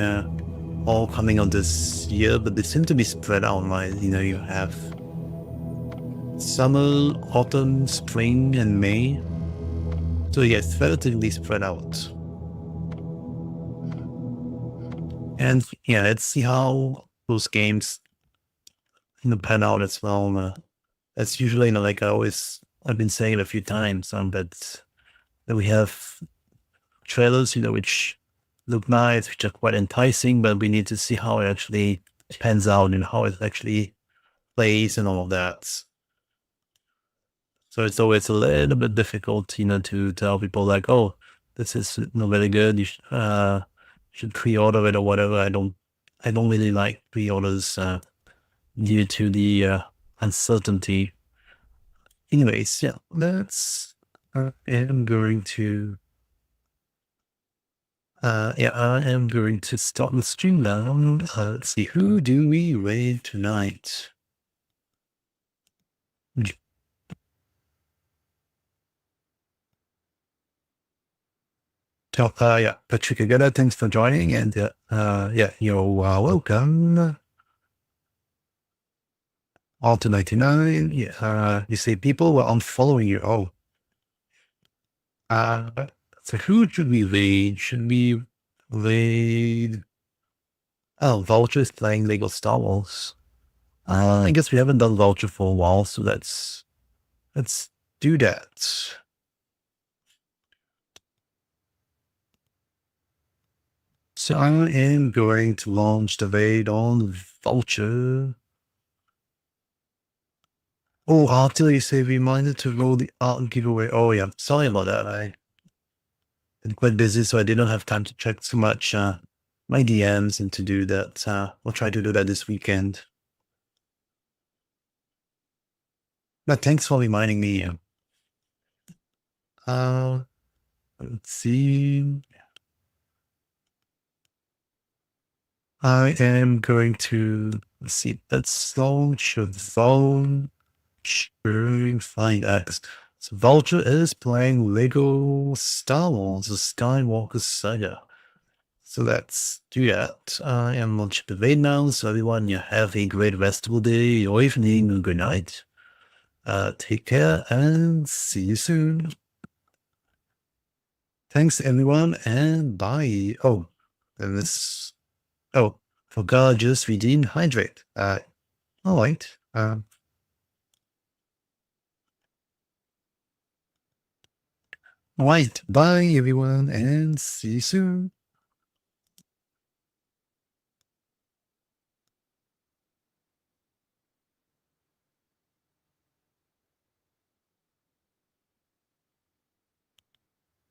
All coming out this year, but they seem to be spread out, right? You know, you have summer, autumn, spring, and May. So yeah, it's relatively spread out. And yeah, let's see how those games pan out as well. That's usually, you know, like I've been saying it a few times, that we have trailers, you know, which look nice, which are quite enticing, but we need to see how it actually pans out and how it actually plays and all of that. So it's always a little bit difficult, you know, to tell people like, oh, this is really good. You should pre-order it or whatever. I don't really like pre-orders due to the uncertainty. Anyways, yeah, I am going to start the stream now. Let's see, who do we raid tonight? Yeah, Patrick Agata, thanks for joining, and yeah, you're welcome. Alta99, yeah, you say people were unfollowing you. Oh, so who should we raid? Should we raid? Oh, Vulture is playing Lego Star Wars. I guess we haven't done Vulture for a while, so let's do that. So I am going to launch the raid on Vulture. Oh, Artillery say reminded to roll the art giveaway. Oh yeah, sorry about that. I've been quite busy, so I did not have time to check too much my DMs and to do that. We'll try to do that this weekend. But thanks for reminding me. Let's see. I am going to, let's see, that's launch the phone. Sure, find X. So Vulture is playing Lego Star Wars, the Skywalker Saga. So let's do that. I am launching the raid now, so everyone, you have a great restful day or evening or good night. Take care and see you soon. Thanks everyone and bye. Oh, and this, oh, forgot just redeem hydrate. All right. All right, bye everyone and see you soon.